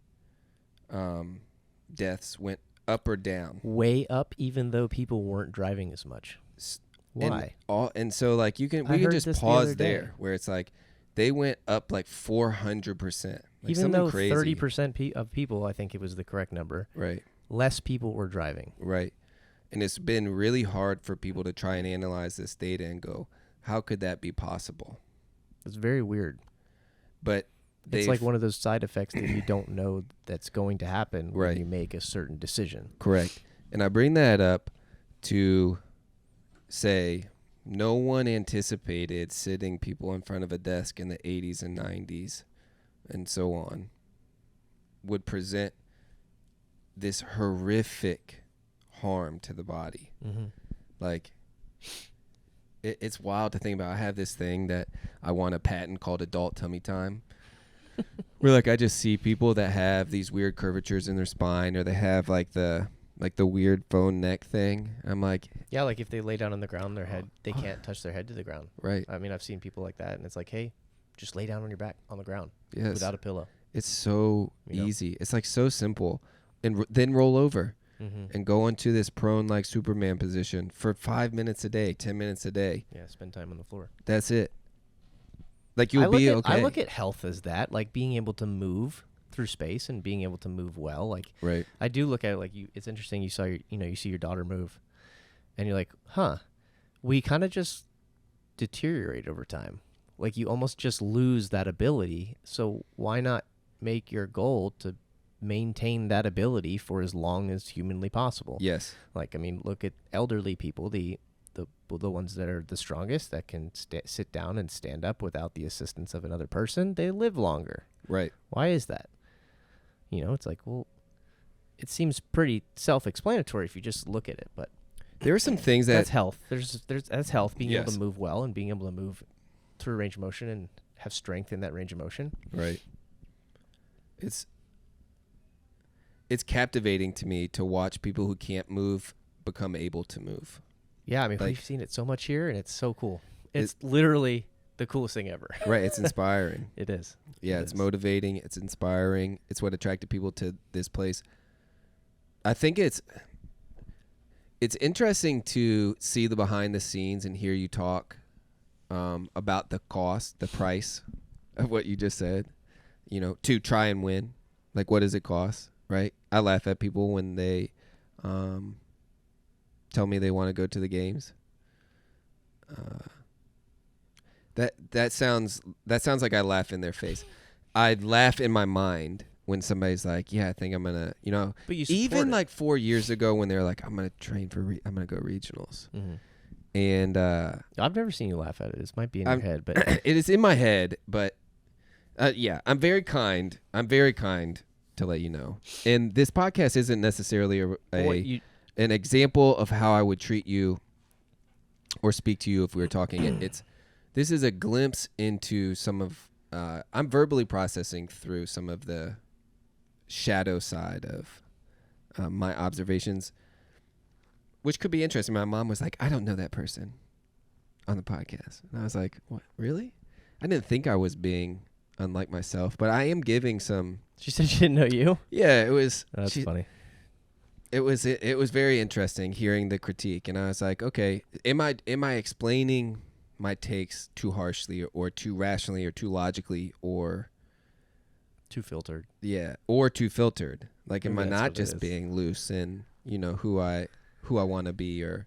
deaths went up or down? Way up, even though people weren't driving as much. Why? And so like we can just pause there where it's like they went up like 400%. Like even though 30% of people, I think it was the correct number. Right. Less people were driving. Right. And it's been really hard for people to try and analyze this data and go, how could that be possible? It's very weird. But it's like one of those side effects that you don't know that's going to happen when you make a certain decision. Correct. And I bring that up to say no one anticipated sitting people in front of a desk in the 80s and 90s and so on would present this horrific harm to the body. Mm-hmm. Like, it's wild to think about. I have this thing that I want a patent called adult tummy time. Where like I just see people that have these weird curvatures in their spine, or they have like the weird phone neck thing. I'm like, yeah, like if they lay down on the ground, their head, they can't touch their head to the ground. Right. I mean, I've seen people like that, and it's like, hey, just lay down on your back on the ground without a pillow. It's so easy. It's like so simple. And then roll over and go into this prone like Superman position for 5 minutes a day, 10 minutes a day. Yeah, spend time on the floor. That's it. Like you'll be okay. I look at health as that, like being able to move through space and being able to move well. Like, right. I do look at it like it's interesting. You saw you see your daughter move, and you're like, huh, we kind of just deteriorate over time. Like you almost just lose that ability. So why not make your goal to maintain that ability for as long as humanly possible? Yes. Like, I mean, look at elderly people, the ones that are the strongest, that can sit down and stand up without the assistance of another person. They live longer. Right. Why is that? It's like, well, it seems pretty self-explanatory if you just look at it, but there are some things that's health. That's health, being able Yes. to move well and being able to move through range of motion and have strength in that range of motion. Right. It's captivating to me to watch people who can't move become able to move. Yeah, I mean, like, we've seen it so much here, and it's so cool. It's literally the coolest thing ever. Right, it's inspiring. It is. Yeah, it's motivating. It's inspiring. It's what attracted people to this place. I think it's interesting to see the behind the scenes and hear you talk about the cost, the price of what you just said, to try and win. Like, what does it cost, right? I laugh at people when they tell me they want to go to the games. That sounds like I laugh in their face. I laugh in my mind when somebody's like, "Yeah, I think I'm gonna," But you even like 4 years ago when they're like, "I'm gonna train I'm gonna go regionals," and I've never seen you laugh at it. This might be in your head, but it is in my head. But yeah, I'm very kind. I'm very kind to let you know. And this podcast isn't necessarily an example of how I would treat you or speak to you if we were talking. This is a glimpse into some of, I'm verbally processing through some of the shadow side of my observations, which could be interesting. My mom was like, I don't know that person on the podcast. And I was like, what, really? I didn't think I was being unlike myself, but I am giving some. She said she didn't know you? Yeah, it was. That's funny. It was very interesting hearing the critique, and I was like, okay, am I explaining my takes too harshly or too rationally or too logically or too filtered? Yeah, or too filtered. Like, Maybe am I that's not what just being loose in who I want to be, and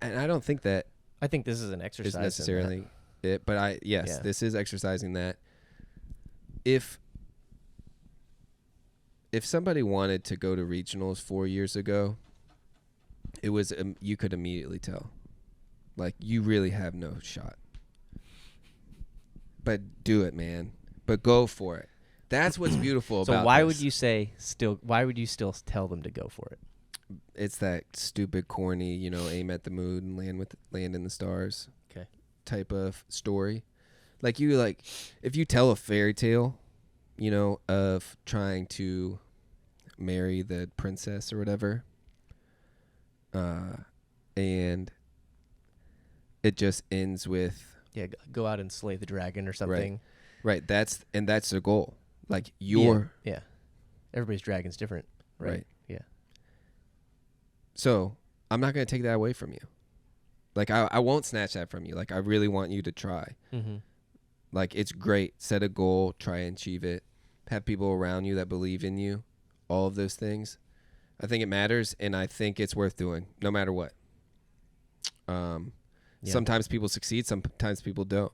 I don't think that. I think this is an exercise. Is necessarily it, but this is exercising that. If somebody wanted to go to regionals 4 years ago, it was you could immediately tell, like, you really have no shot. But do it, man. But go for it. That's what's beautiful about. So why would you still tell them to go for it? It's that stupid, corny, aim at the moon and land in the stars. Okay. Type of story. Like if you tell a fairy tale, you know, of trying to marry the princess or whatever, and it just ends with go out and slay the dragon or something. Right. That's the goal. Like yeah. Everybody's dragon's different. Right. Yeah. So I'm not going to take that away from you. Like I won't snatch that from you. Like I really want you to try. Mm-hmm. Like it's great. Set a goal. Try and achieve it. Have people around you that believe in you. All of those things. I think it matters, and I think it's worth doing, no matter what. Sometimes people succeed. Sometimes people don't.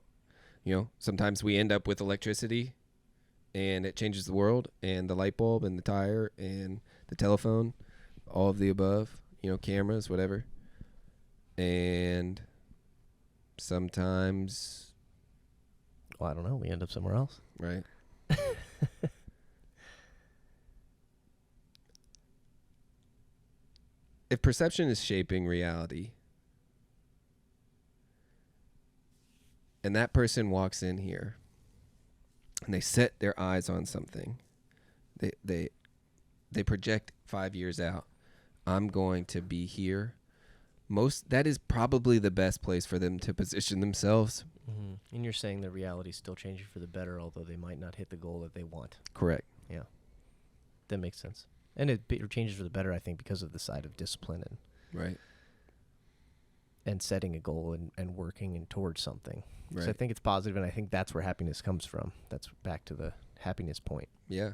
You know, sometimes we end up with electricity, and it changes the world, and the light bulb, and the tire, and the telephone, all of the above. You know, cameras, whatever. And sometimes, well, I don't know. We end up somewhere else, right? If perception is shaping reality, and that person walks in here and they set their eyes on something, they project 5 years out, I'm going to be here. That is probably the best place for them to position themselves. Mm-hmm. And you're saying the reality is still changing for the better, although they might not hit the goal that they want. Correct. Yeah, that makes sense. And it changes for the better, I think, because of the side of discipline and setting a goal and working towards something. Right. So I think it's positive, and I think that's where happiness comes from. That's back to the happiness point. Yeah.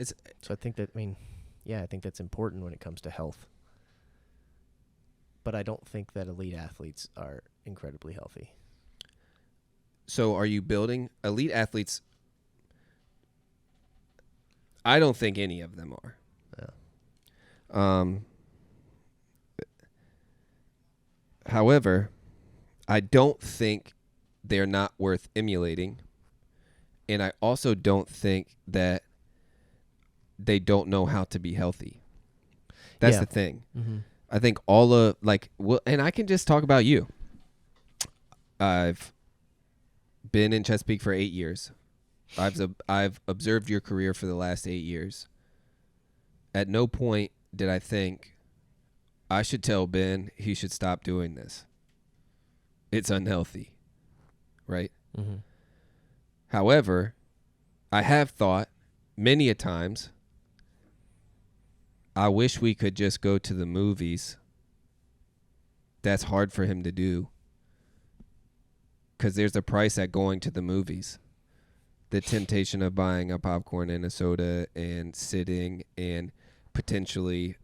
So I think that, I think that's important when it comes to health. But I don't think that elite athletes are incredibly healthy. So are you building elite athletes? I don't think any of them are. Yeah. However, I don't think they're not worth emulating. And I also don't think that they don't know how to be healthy. That's the thing. Mm-hmm. I think and I can just talk about you. I've been in Chesapeake for 8 years. I've observed your career for the last 8 years. At no point did I think I should tell Ben he should stop doing this. It's unhealthy, right? Mm-hmm. However, I have thought many a times, I wish we could just go to the movies. That's hard for him to do because there's a price at going to the movies. The temptation of buying a popcorn and a soda and sitting and potentially,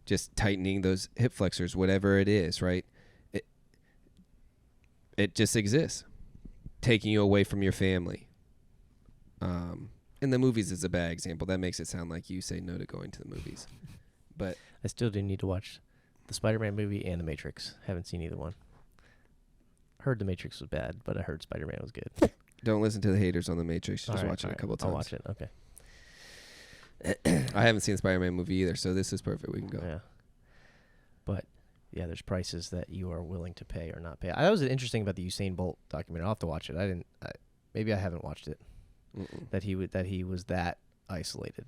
just tightening those hip flexors, whatever it is, right? It just exists, taking you away from your family. And the movies is a bad example. That makes it sound like you say no to going to the movies. But I still do need to watch the Spider-Man movie and The Matrix. Haven't seen either one. Heard The Matrix was bad, but I heard Spider-Man was good. Don't listen to the haters on The Matrix. Just watch it a couple times. I'll watch it. Okay. I haven't seen the Spider-Man movie either, so this is perfect. We can go. Yeah. But, yeah, there's prices that you are willing to pay or not pay. That was interesting about the Usain Bolt documentary. I'll have to watch it. Maybe I haven't watched it. Mm-mm. That he was that isolated.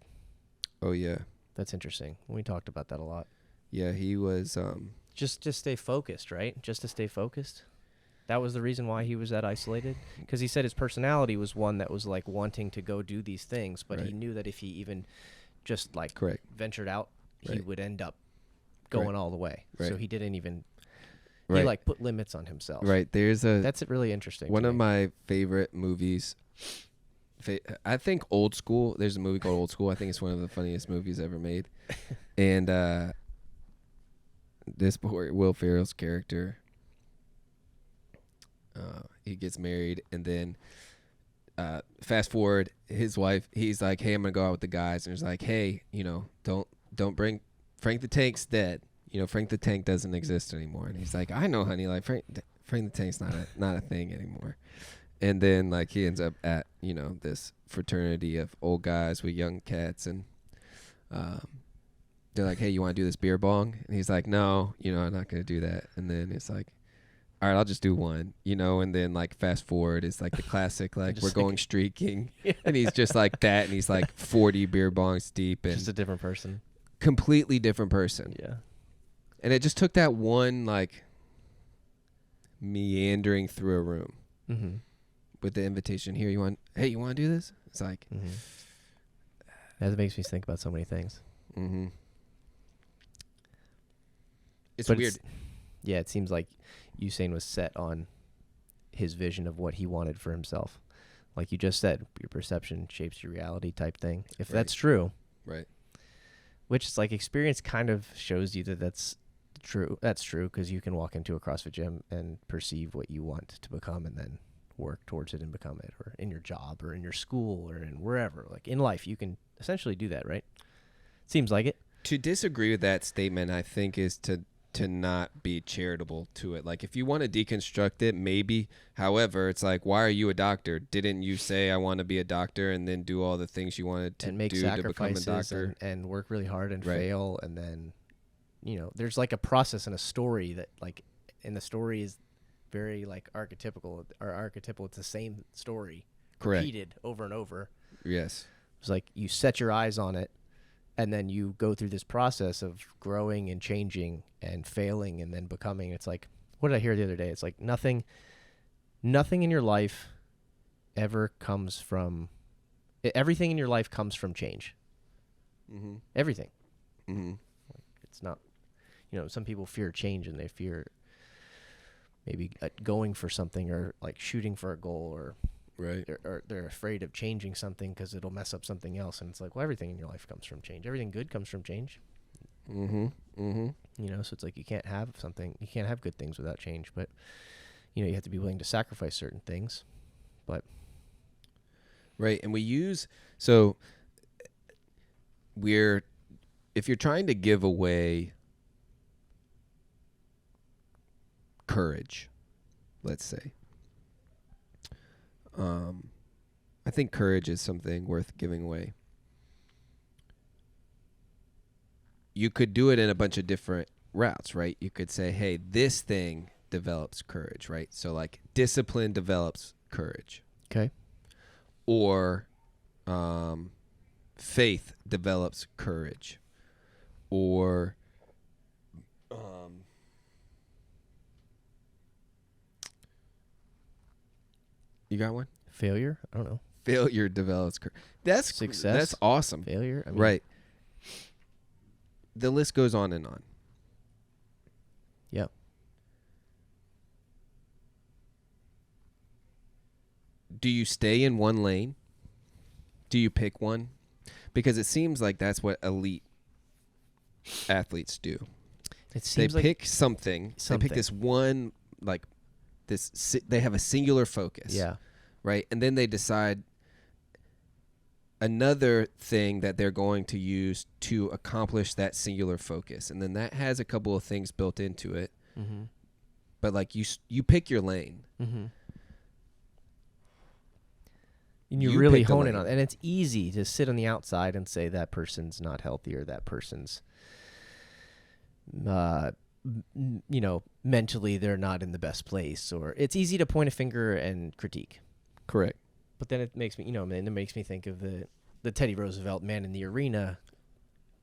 Oh, yeah. That's interesting. We talked about that a lot. Yeah, he was... Just to stay focused, right? Just to stay focused. That was the reason why he was that isolated? Because he said his personality was one that was like wanting to go do these things, but he knew that if he even just ventured out, he would end up going all the way. Right. So he didn't even... He put limits on himself. Right. That's really interesting. One of my favorite movies... I think Old School. There's a movie called Old School. I think it's one of the funniest movies ever made. And this boy, Will Ferrell's character, he gets married, and then fast forward, his wife. He's like, "Hey, I'm gonna go out with the guys," and he's like, "Hey, don't bring Frank the Tank's dead. Frank the Tank doesn't exist anymore." And he's like, "I know, honey. Like Frank the Tank's not a thing anymore." And then, he ends up at, this fraternity of old guys with young cats. And they're like, "Hey, you want to do this beer bong?" And he's like, "No, I'm not going to do that." And then it's like, all right, I'll just do one, and then like fast forward is like the classic, like we're going streaking and he's just like that. And he's like 40 beer bongs deep and just a different person. Completely different person. Yeah. And it just took that one, like meandering through a room with the invitation here. You want to do this? It's like, that makes me think about so many things. It's weird. It seems like Usain was set on his vision of what he wanted for himself. Like you just said, your perception shapes your reality type thing. If that's true. Right. Which is like experience kind of shows you that that's true. That's true because you can walk into a CrossFit gym and perceive what you want to become and then work towards it and become it, or in your job or in your school or in wherever. Like in life, you can essentially do that, right? Seems like it. To disagree with that statement, I think, is to not be charitable to it. Like if you want to deconstruct it, maybe. However, it's like, why are you a doctor? Didn't you say I want to be a doctor and then do all the things you wanted to and make do to become a doctor and work really hard and fail, and then there's like a process and a story that like, and the story is very like archetypical. It's the same story repeated over and over. Yes. It's like you set your eyes on it. And then you go through this process of growing and changing and failing and then becoming. It's like, what did I hear the other day? It's like nothing in your life ever comes from, everything in your life comes from change. Everything. It's not, some people fear change and they fear maybe going for something or like shooting for a goal or they're afraid of changing something because it'll mess up something else. And it's like, well, everything in your life comes from change. Everything good comes from change. So it's like you can't have good things without change. But, you have to be willing to sacrifice certain things. But right. And if you're trying to give away courage, let's say, I think courage is something worth giving away. You could do it in a bunch of different routes, right? You could say, hey, this thing develops courage, right? So like discipline develops courage. Okay. Or faith develops courage. Or you got one? Failure? I don't know. Failure develops courage. That's success. That's awesome. Failure? Right. The list goes on and on. Yep. Do you stay in one lane? Do you pick one? Because it seems like that's what elite athletes do. They pick something. They pick this one, like this. They have a singular focus. Yeah. Right, and then they decide another thing that they're going to use to accomplish that singular focus, and then that has a couple of things built into it. But like you pick your lane. And you really hone in on it. And it's easy to sit on the outside and say that person's not healthy or that person's, mentally they're not in the best place. Or it's easy to point a finger and critique. Correct. But then it makes me, it makes me think of the Teddy Roosevelt "Man in the Arena"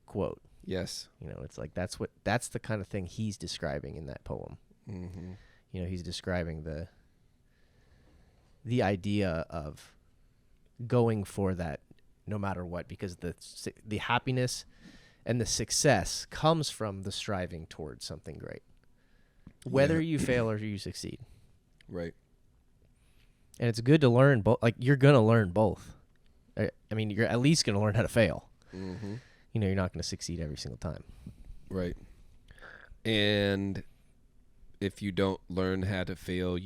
quote. Yes. It's like that's the kind of thing he's describing in that poem. He's describing the idea of going for that no matter what, because the happiness and the success comes from the striving towards something great, whether you fail or you succeed. Right. And it's good to learn both. Like you're gonna learn both. I mean, you're at least gonna learn how to fail. You're not gonna succeed every single time. Right. And if you don't learn how to fail,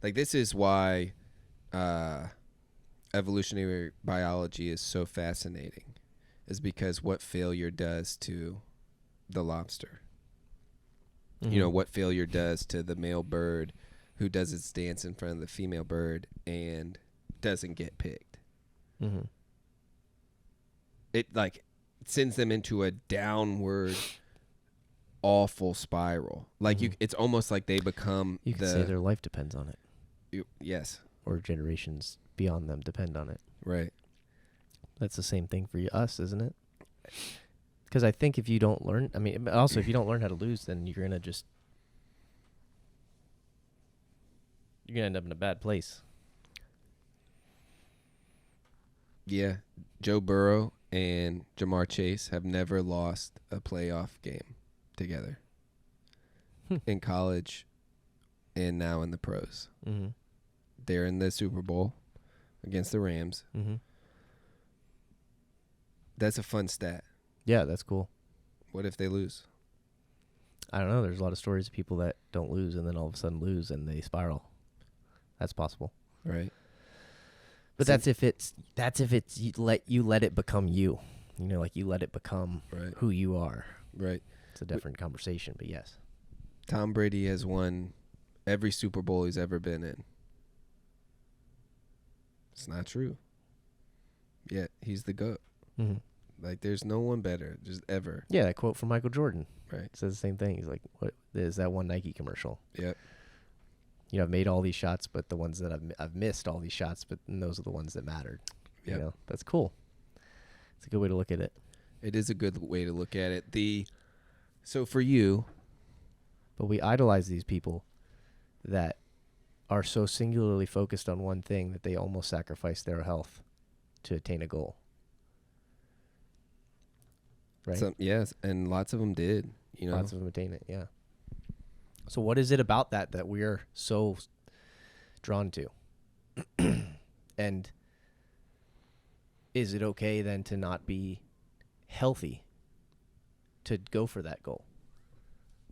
this is why evolutionary biology is so fascinating, is because what failure does to the lobster. What failure does to the male bird who does its dance in front of the female bird and doesn't get picked. It sends them into a downward awful spiral. Like it's almost like they become You could say their life depends on it. Yes. Or generations beyond them depend on it. Right. That's the same thing for us, isn't it? Because I think if you don't learn, also if you don't learn how to lose, then you're going to end up in a bad place. Yeah. Joe Burrow and Jamar Chase have never lost a playoff game together in college and now in the pros. Mm-hmm. They're in the Super Bowl against the Rams. Mm-hmm. That's a fun stat. Yeah, that's cool. What if they lose? I don't know. There's a lot of stories of people that don't lose and then all of a sudden lose and they spiral. That's possible. Right. But that's if you let it become you. You know, like you let it become who you are. Right. It's a different conversation, but yes. Tom Brady has won every Super Bowl he's ever been in. It's not true. Yet he's the GOAT. Mm-hmm. Like there's no one better, just ever. Yeah, that quote from Michael Jordan. Right. Says the same thing. He's like, "What is that one Nike commercial?" Yep. You know, I've made all these shots, but the ones that I've missed all these shots, but those are the ones that mattered. Yep. You know, that's cool. It's a good way to look at it. It is a good way to look at it. So for you, but we idolize these people that are so singularly focused on one thing that they almost sacrifice their health to attain a goal. Right? Yes, and lots of them did. You know, lots of them attain it. Yeah. So what is it about that we're so drawn to? And is it okay then to not be healthy to go for that goal?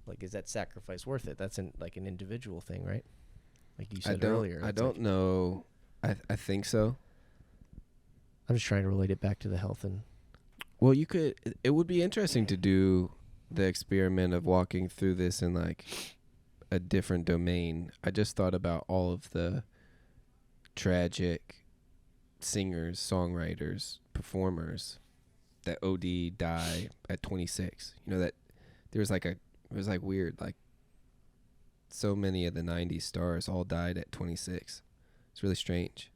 Like, is that sacrifice worth it? That's an individual thing, right? Like you said earlier. I don't know. I think so. I'm just trying to relate it back to the health and. Well, it would be interesting to do the experiment of walking through this in like a different domain. I just thought about all of the tragic singers, songwriters, performers that OD die at 26. You know, that there was it was like weird, like so many of the 90s stars all died at 26. It's really strange.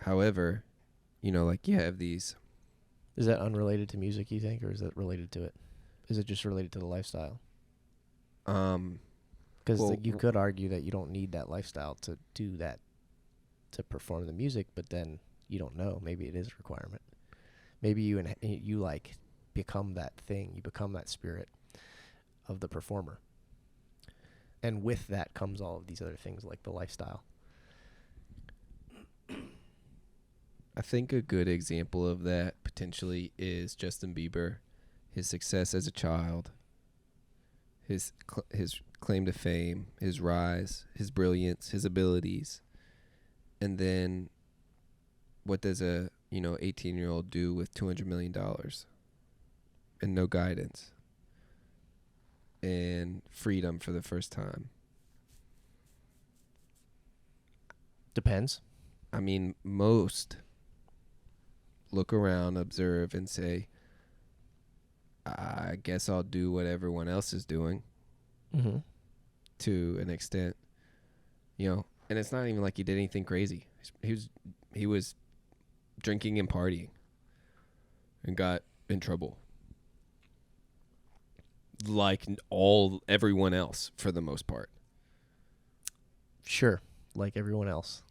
However, you know, like you have these. Is that unrelated to music, you think, or is that related to it? Is it just related to the lifestyle? Because you could argue that you don't need that lifestyle to do that, to perform the music, but then you don't know. Maybe it is a requirement. Maybe you like become that thing. You become that spirit of the performer. And with that comes all of these other things like the lifestyle. I think a good example of that potentially is Justin Bieber, his success as a child, his claim to fame, his rise, his brilliance, his abilities, and then what does a 18-year-old do with $200 million and no guidance and freedom for the first time? Depends. I mean, most look around, observe, and say, I guess I'll do what everyone else is doing to an extent, you know, and it's not even like he did anything crazy. He was drinking and partying and got in trouble like everyone else for the most part. Sure, like everyone else.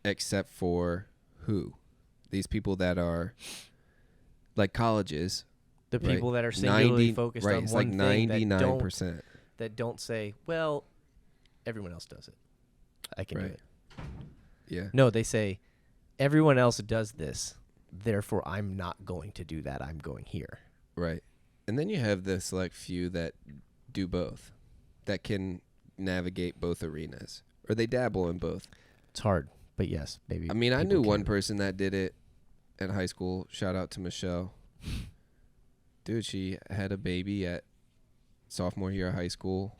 Except for who? These people that are like colleges. The people that are singularly focused on it's one like thing 99%. That don't say, well, everyone else does it. I can do it. Yeah. No, they say, everyone else does this, therefore I'm not going to do that. I'm going here. Right. And then you have the select few that do both, that can navigate both arenas, or they dabble in both. It's hard. But yes, maybe. I mean, I knew one person that did it at high school. Shout out to Michelle. Dude, she had a baby at sophomore year of high school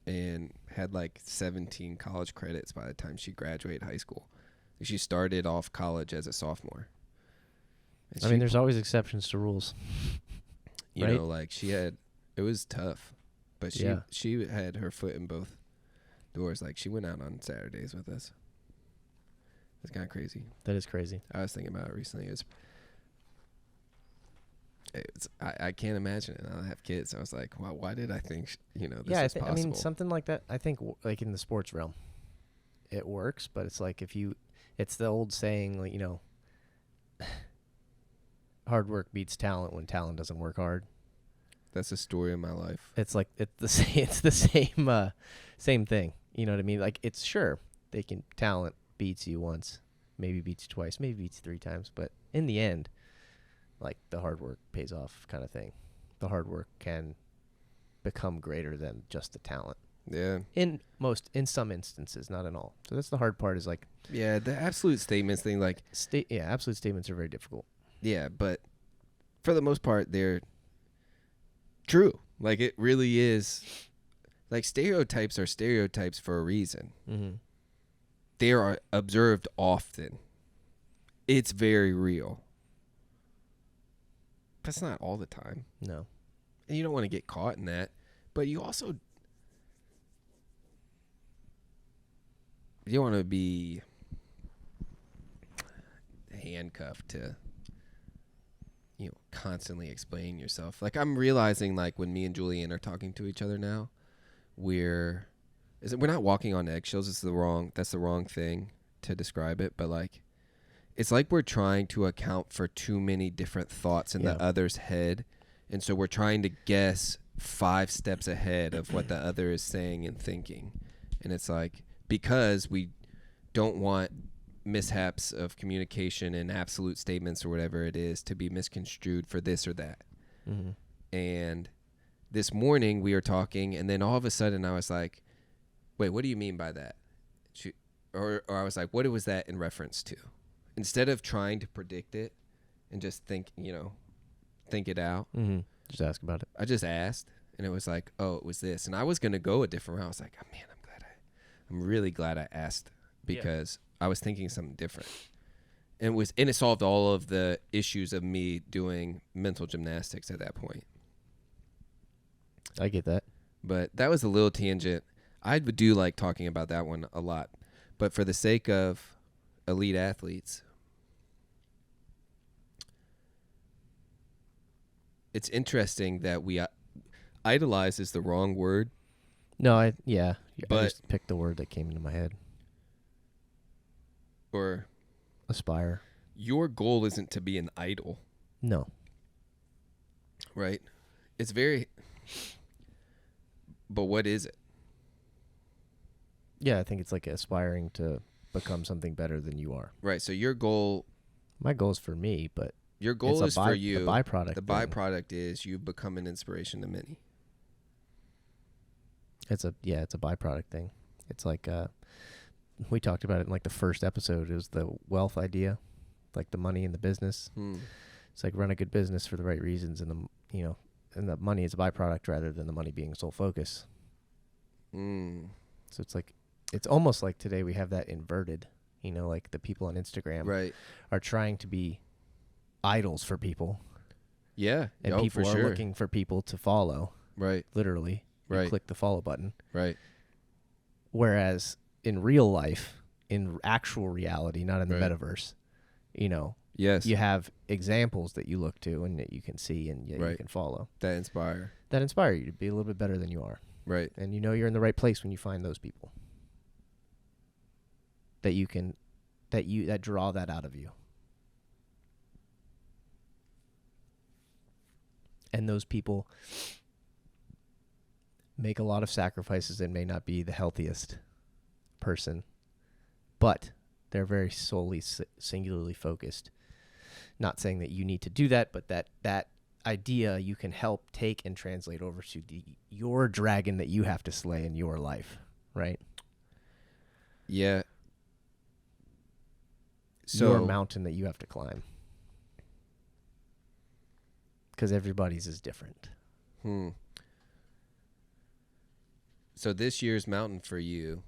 and had like 17 college credits by the time she graduated high school. She started off college as a sophomore. I mean, there's always exceptions to rules. You right? know, like it was tough, but she had her foot in both doors. Like she went out on Saturdays with us. It's kind of crazy. That is crazy. I was thinking about it recently. I can't imagine it. I don't have kids. I was like, wow, why did I think, this is possible? I mean, something like that, I think, like in the sports realm, it works, but it's like it's the old saying, like, hard work beats talent when talent doesn't work hard. That's the story of my life. It's like, it's the same thing. You know what I mean? Like, it's sure, talent beats you once, maybe beats you twice, maybe beats you 3 times, but in the end, like the hard work pays off kind of thing. The hard work can become greater than just the talent. Yeah. In some instances, not in all. So that's the hard part is like. Yeah, the absolute statements thing, like. Absolute statements are very difficult. Yeah, but for the most part, they're true. Like it really is. Like stereotypes are stereotypes for a reason. Mm-hmm. They are observed often. It's very real. That's not all the time. No. And you don't want to get caught in that. But you also... You don't want to be handcuffed to, constantly explaining yourself. Like, I'm realizing, like, when me and Julianne are talking to each other now, we're not walking on eggshells. That's the wrong thing to describe it. But, like, it's like we're trying to account for too many different thoughts in the other's head. And so we're trying to guess 5 steps ahead of what the other is saying and thinking. And it's like, because we don't want mishaps of communication and absolute statements or whatever it is to be misconstrued for this or that. Mm-hmm. And this morning we were talking, and then all of a sudden I was like, wait, what do you mean by that? Or I was like, what was that in reference to? Instead of trying to predict it and just think it out. Mm-hmm. Just ask about it. I just asked, and it was like, oh, it was this. And I was going to go a different route. I was like, oh, man, I'm really glad I asked because I was thinking something different. And it solved all of the issues of me doing mental gymnastics at that point. I get that. But that was a little tangent. I would do like talking about that one a lot. But for the sake of elite athletes, it's interesting that idolize is the wrong word. No, I just picked the word that came into my head. Or aspire. Your goal isn't to be an idol. No. Right? It's very... But what is it? Yeah, I think it's like aspiring to become something better than you are. Right, so your goal... My goal is for me, but... Your goal is for you. The byproduct. The byproduct is you've become an inspiration to many. It's a byproduct thing. It's like we talked about it in like the first episode. It was the wealth idea, like the money in the business. It's like run a good business for the right reasons, and the money is a byproduct rather than the money being sole focus. So it's almost like today we have that inverted. Like the people on Instagram are trying to be idols for people. Yeah, and people are looking for people to follow. Right, literally. Right. Click the follow button. Right. Whereas in real life, in actual reality, not in the metaverse, yes, you have examples that you look to and that you can see and you can follow. That inspire you to be a little bit better than you are. Right. And you're in the right place when you find those people. That draw that out of you. And those people make a lot of sacrifices and may not be the healthiest person, but they're very solely singularly focused. Not saying that you need to do that, but that idea you can help take and translate over to your dragon that you have to slay in your life, right? Yeah. So your mountain that you have to climb. Because everybody's is different. So this year's mountain for you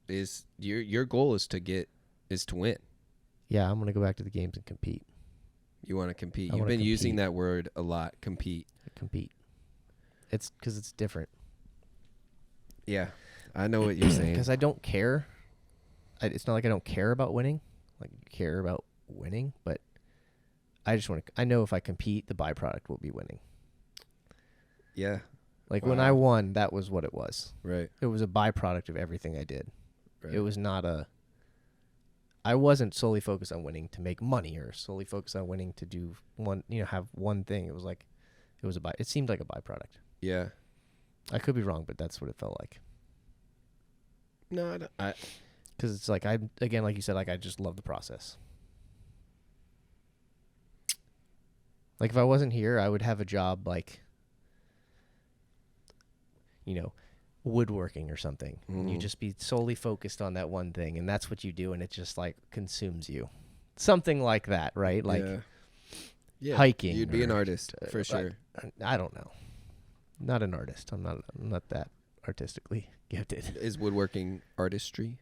is your goal is to win. Yeah, I'm going to go back to the games and compete. You want to compete. I You've wanna been using compete. that word a lot, compete. Compete. It's because it's different. Yeah, I know what you're saying. Because I don't care. It's not like I don't care about winning. Like, I care about winning, but I just want to. I know if I compete, the byproduct will be winning. Yeah. Like when I won, that was what it was. Right. It was a byproduct of everything I did. Right. It was not a. I wasn't solely focused on winning to make money or solely focused on winning to do one, have one thing. It was like, it seemed like a byproduct. Yeah. I could be wrong, but that's what it felt like. No, I don't. Because it's like, again, like you said, like I just love the process. Like if I wasn't here, I would have a job like, woodworking or something. And you just be solely focused on that one thing, and that's what you do, and it just like consumes you. Something like that, right? Like hiking. You'd be an artist for sure. I don't know. Not an artist. I'm not that artistically gifted. Is woodworking artistry?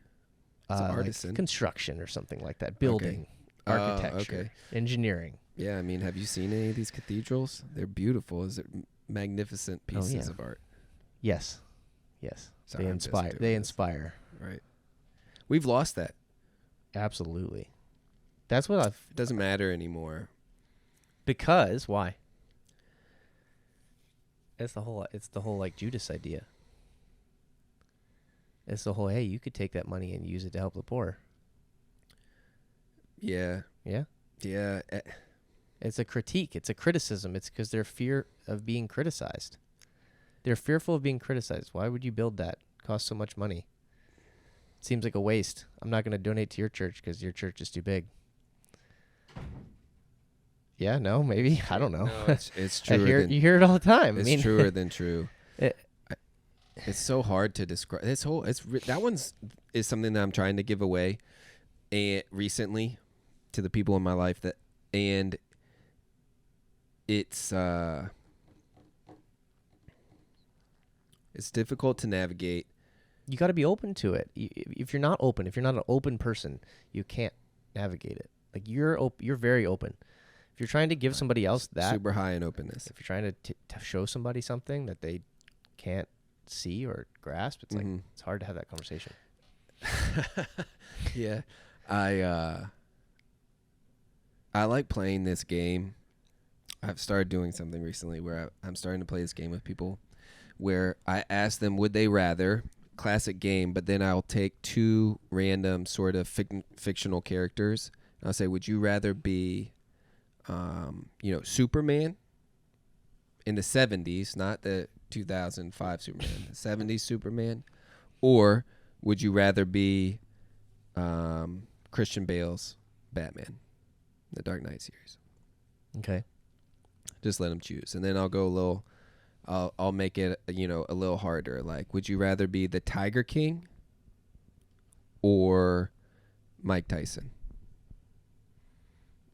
It's an artisan. Like construction or something like that. Building, architecture, engineering. Yeah, I mean, have you seen any of these cathedrals? They're beautiful. They're magnificent pieces of art. Yes. Sorry, they inspire. Right. We've lost that. Absolutely. That's what It doesn't matter anymore. Because why? It's the whole like Judas idea. It's the whole, hey, you could take that money and use it to help the poor. Yeah. Yeah? Yeah. It's a critique. It's a criticism. It's because they're fear of being criticized. They're fearful of being criticized. Why would you build that? It costs so much money. It seems like a waste. I'm not going to donate to your church because your church is too big. Yeah, no, maybe. I don't know. No, it's true. You hear it all the time. It's truer than true. It's so hard to describe. That one's is something that I'm trying to give away, and recently, to the people in my life and it's difficult to navigate. You got to be open to it. If you're not open, if you're not an open person, you can't navigate it. Like you're very open. If you're trying to give somebody else that super high in openness, if you're trying to show somebody something that they can't see or grasp, it's like it's hard to have that conversation. Yeah, I like playing this game. I've started doing something recently where I'm starting to play this game with people, where I ask them would they rather, classic game, but then I'll take two random sort of fictional characters. And I'll say, would you rather be, Superman in the 70s, not the 2005 Superman, the 70s Superman, or would you rather be Christian Bale's Batman, the Dark Knight series? Okay. Just let them choose, and then I'll go a little. I'll make it a little harder. Like, would you rather be the Tiger King or Mike Tyson?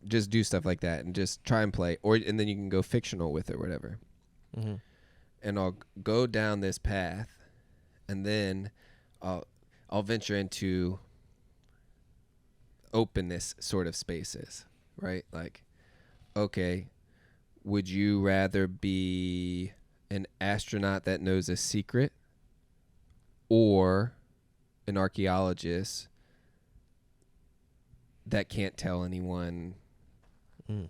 Just do stuff like that and just try and play, and then you can go fictional with it, or whatever. Mm-hmm. And I'll go down this path, and then I'll venture into openness sort of spaces, right? Like, okay, would you rather be an astronaut that knows a secret or an archaeologist that can't tell anyone That's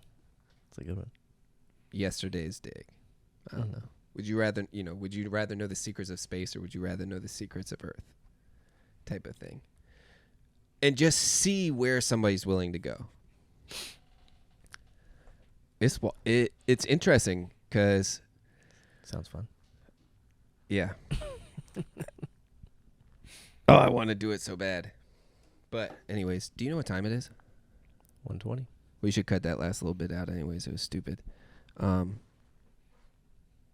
a good one. Yesterday's dig? I don't know. Would you rather know the secrets of space, or would you rather know the secrets of Earth? Type of thing. And just see where somebody's willing to go. It's interesting because Sounds fun. Yeah. Oh, I want to do it so bad. But anyways, do you know what time it is? 1:20. We should cut that last little bit out anyways. It was stupid.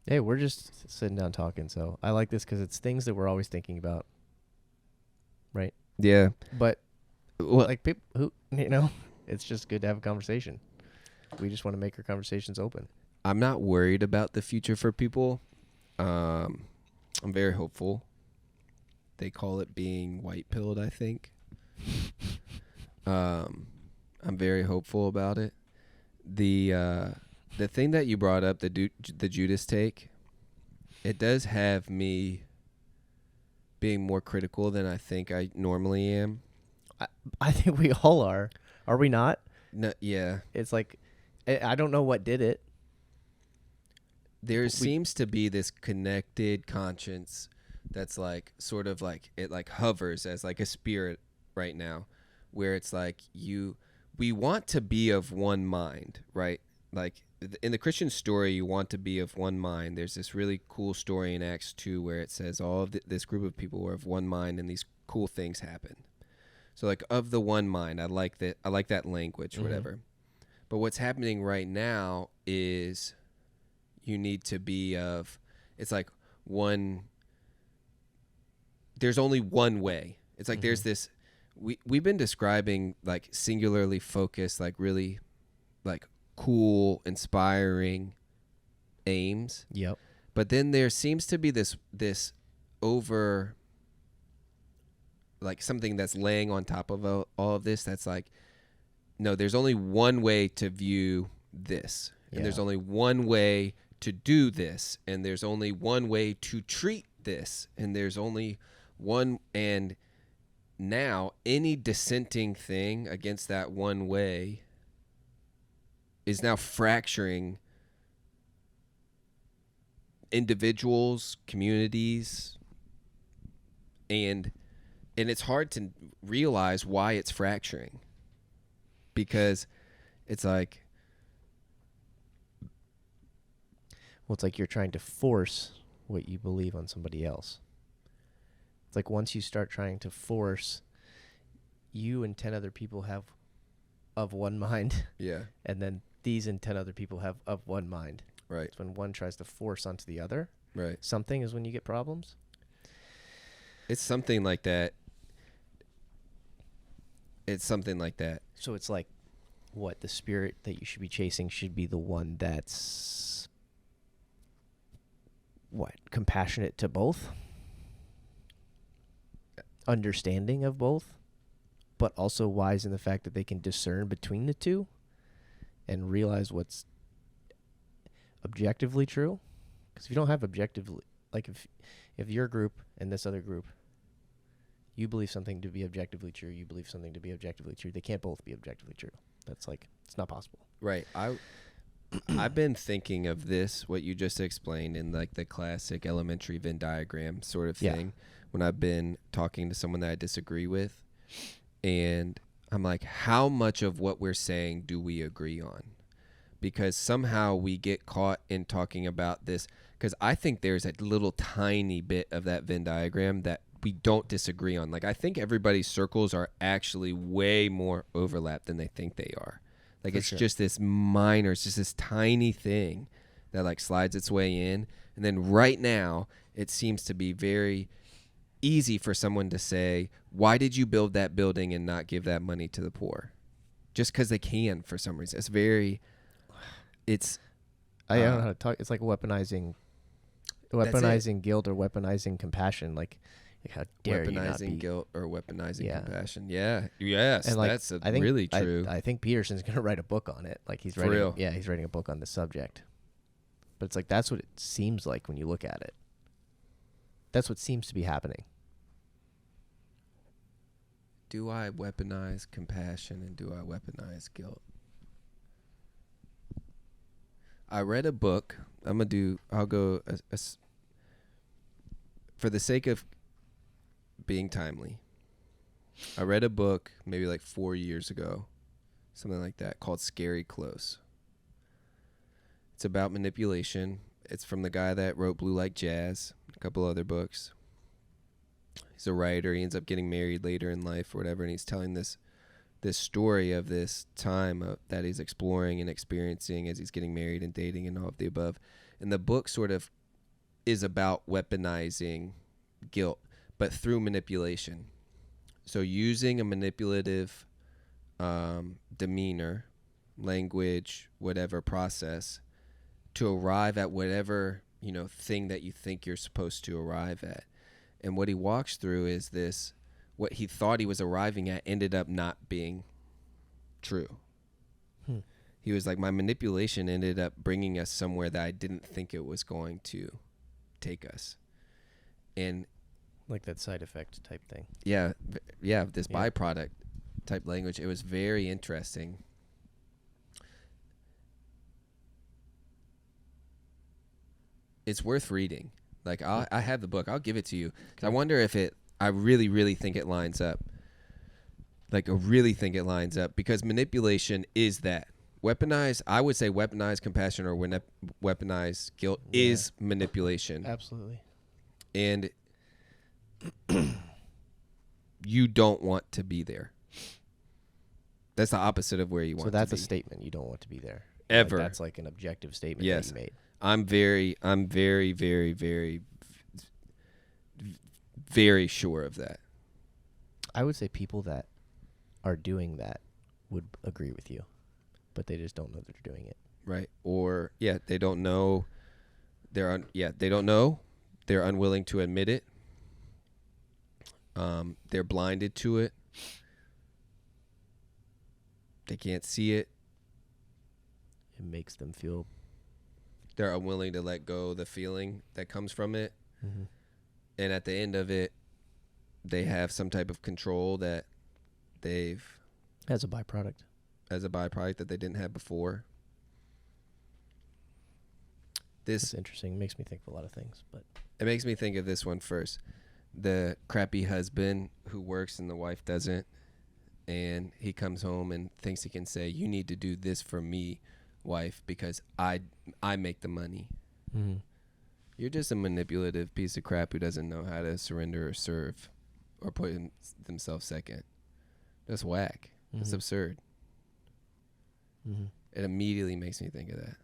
Hey, we're just sitting down talking, so I like this because it's things that we're always thinking about. Right? Yeah. But, like, people who, it's just good to have a conversation. We just want to make our conversations open. I'm not worried about the future for people. I'm very hopeful. They call it being white-pilled, I think. I'm very hopeful about it. the thing that you brought up, the Judas take, it does have me being more critical than I think I normally am. I think we all are. Are we not? No, yeah. It's like, I don't know what did it. There seems to be this connected conscience that's like sort of like it like hovers as like a spirit right now, where it's like we want to be of one mind, right? Like in the Christian story, you want to be of one mind. There's this really cool story in Acts 2 where it says all of this group of people were of one mind and these cool things happen. So like of the one mind, I like that language, whatever. But what's happening right now is you need to be of, it's like there's only one way. It's like there's this, we've been describing like singularly focused, like really like cool, inspiring aims. Yep. But then there seems to be this over, like something that's laying on top of all of this that's like, no, there's only one way to view this. And there's only one way to do this. And there's only one way to treat this. And there's only one. And now any dissenting thing against that one way is now fracturing individuals, communities, and it's hard to realize why it's fracturing, because it's like, well, it's like you're trying to force what you believe on somebody else. It's like once you start trying to force, you and 10 other people have of one mind. Yeah. And then these and 10 other people have of one mind. Right. It's when one tries to force onto the other. Right. Something is when you get problems. It's something like that. It's something like that. So it's like, what, the spirit that you should be chasing should be the one that's, what, compassionate to both? Understanding of both? But also wise in the fact that they can discern between the two and realize what's objectively true. Because if you don't have objectively, like if your group and this other group, you believe something to be objectively true, you believe something to be objectively true, they can't both be objectively true. That's like, it's not possible. Right. I've been thinking of this, what you just explained, in like the classic elementary Venn diagram sort of thing, when I've been talking to someone that I disagree with. And I'm like, how much of what we're saying do we agree on? Because somehow we get caught in talking about this, because I think there's a little tiny bit of that Venn diagram that we don't disagree on. Like, I think everybody's circles are actually way more overlap than they think they are. Like, it's just this minor, it's just this tiny thing that like slides its way in. And then right now, it seems to be very easy for someone to say, why did you build that building and not give that money to the poor? Just because they can, for some reason. It's very, it's... I don't know how to talk. It's like weaponizing guilt or weaponizing compassion. Like how dare you not be... Weaponizing guilt or weaponizing compassion. Yeah. Yes, and like, that's I think, really true. I think Peterson's going to write a book on it. Like he's writing, he's writing a book on the subject. But it's like, that's what it seems like when you look at it. That's what seems to be happening. Do I weaponize compassion and do I weaponize guilt? I read a book. I'll go for the sake of being timely. I read a book maybe like 4 years ago, something like that, called Scary Close. It's about manipulation. It's from the guy that wrote Blue Like Jazz, a couple other books. He's a writer. He ends up getting married later in life or whatever, and he's telling this story of this time that he's exploring and experiencing as he's getting married and dating and all of the above. And the book sort of is about weaponizing guilt, but through manipulation. So using a manipulative demeanor, language, whatever process to arrive at whatever, thing that you think you're supposed to arrive at. And what he walks through is this, what he thought he was arriving at ended up not being true. he was like, my manipulation ended up bringing us somewhere that I didn't think it was going to take us. And Like that side effect type thing. yeah, this byproduct type language. It was very interesting. It's worth reading. Like I have the book. I'll give it to you. 'Cause I wonder if I really, really think it lines up. Like I really think it lines up because manipulation is that. Weaponized, I would say weaponized compassion or weaponized guilt is manipulation. Absolutely. And you don't want to be there. That's the opposite of where you want to be. So that's a statement. You don't want to be there. Ever. Like that's like an objective statement Yes. that you made. I'm very, very, very sure of that. I would say people that are doing that would agree with you, but they just don't know that they're doing it. Right. Or, they don't know. They don't know. They're unwilling to admit it. They're blinded to it. They can't see it. It makes them feel. They're unwilling to let go of the feeling that comes from it. Mm-hmm. And at the end of it, they have some type of control that they've... As a byproduct that they didn't have before. It's interesting. It makes me think of a lot of things, but... It makes me think of this one first. The crappy husband who works and the wife doesn't. And he comes home and thinks he can say, you need to do this for me, wife, because I make the money. Mm-hmm. You're just a manipulative piece of crap who doesn't know how to surrender or serve or put themselves second. That's whack. Mm-hmm. That's absurd. Mm-hmm. It immediately makes me think of that.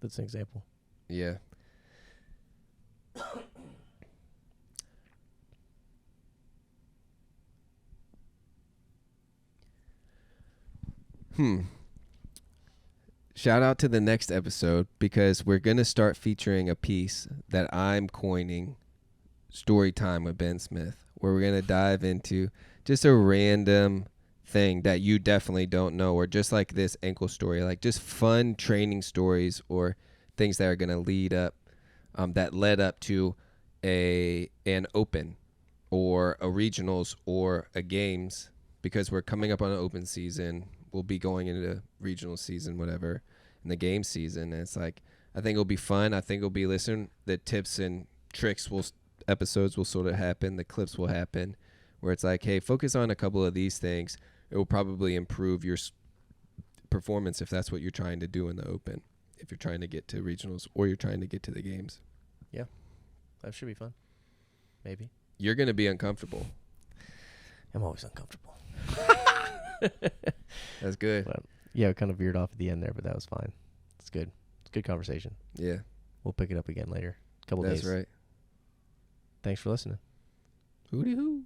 That's an example. Yeah. Shout out to the next episode because we're going to start featuring a piece that I'm coining Story Time with Ben Smith, where we're going to dive into just a random thing that you definitely don't know, or just like this ankle story, like just fun training stories or things that are going to lead up, that led up to an open or a regionals or a games, because we're coming up on an open season. We'll be going into regional season, whatever, in the game season. And it's like, I think it'll be fun. I think it'll be, the tips and tricks episodes will sort of happen. The clips will happen where it's like, hey, focus on a couple of these things. It will probably improve your performance if that's what you're trying to do in the open, if you're trying to get to regionals or you're trying to get to the games. Yeah, that should be fun. Maybe. You're going to be uncomfortable. I'm always uncomfortable. That's good. But, yeah, it kind of veered off at the end there, but that was fine. It's good. It's good conversation. Yeah. We'll pick it up again later. Couple days. That's right. Thanks for listening. Hooty hoo.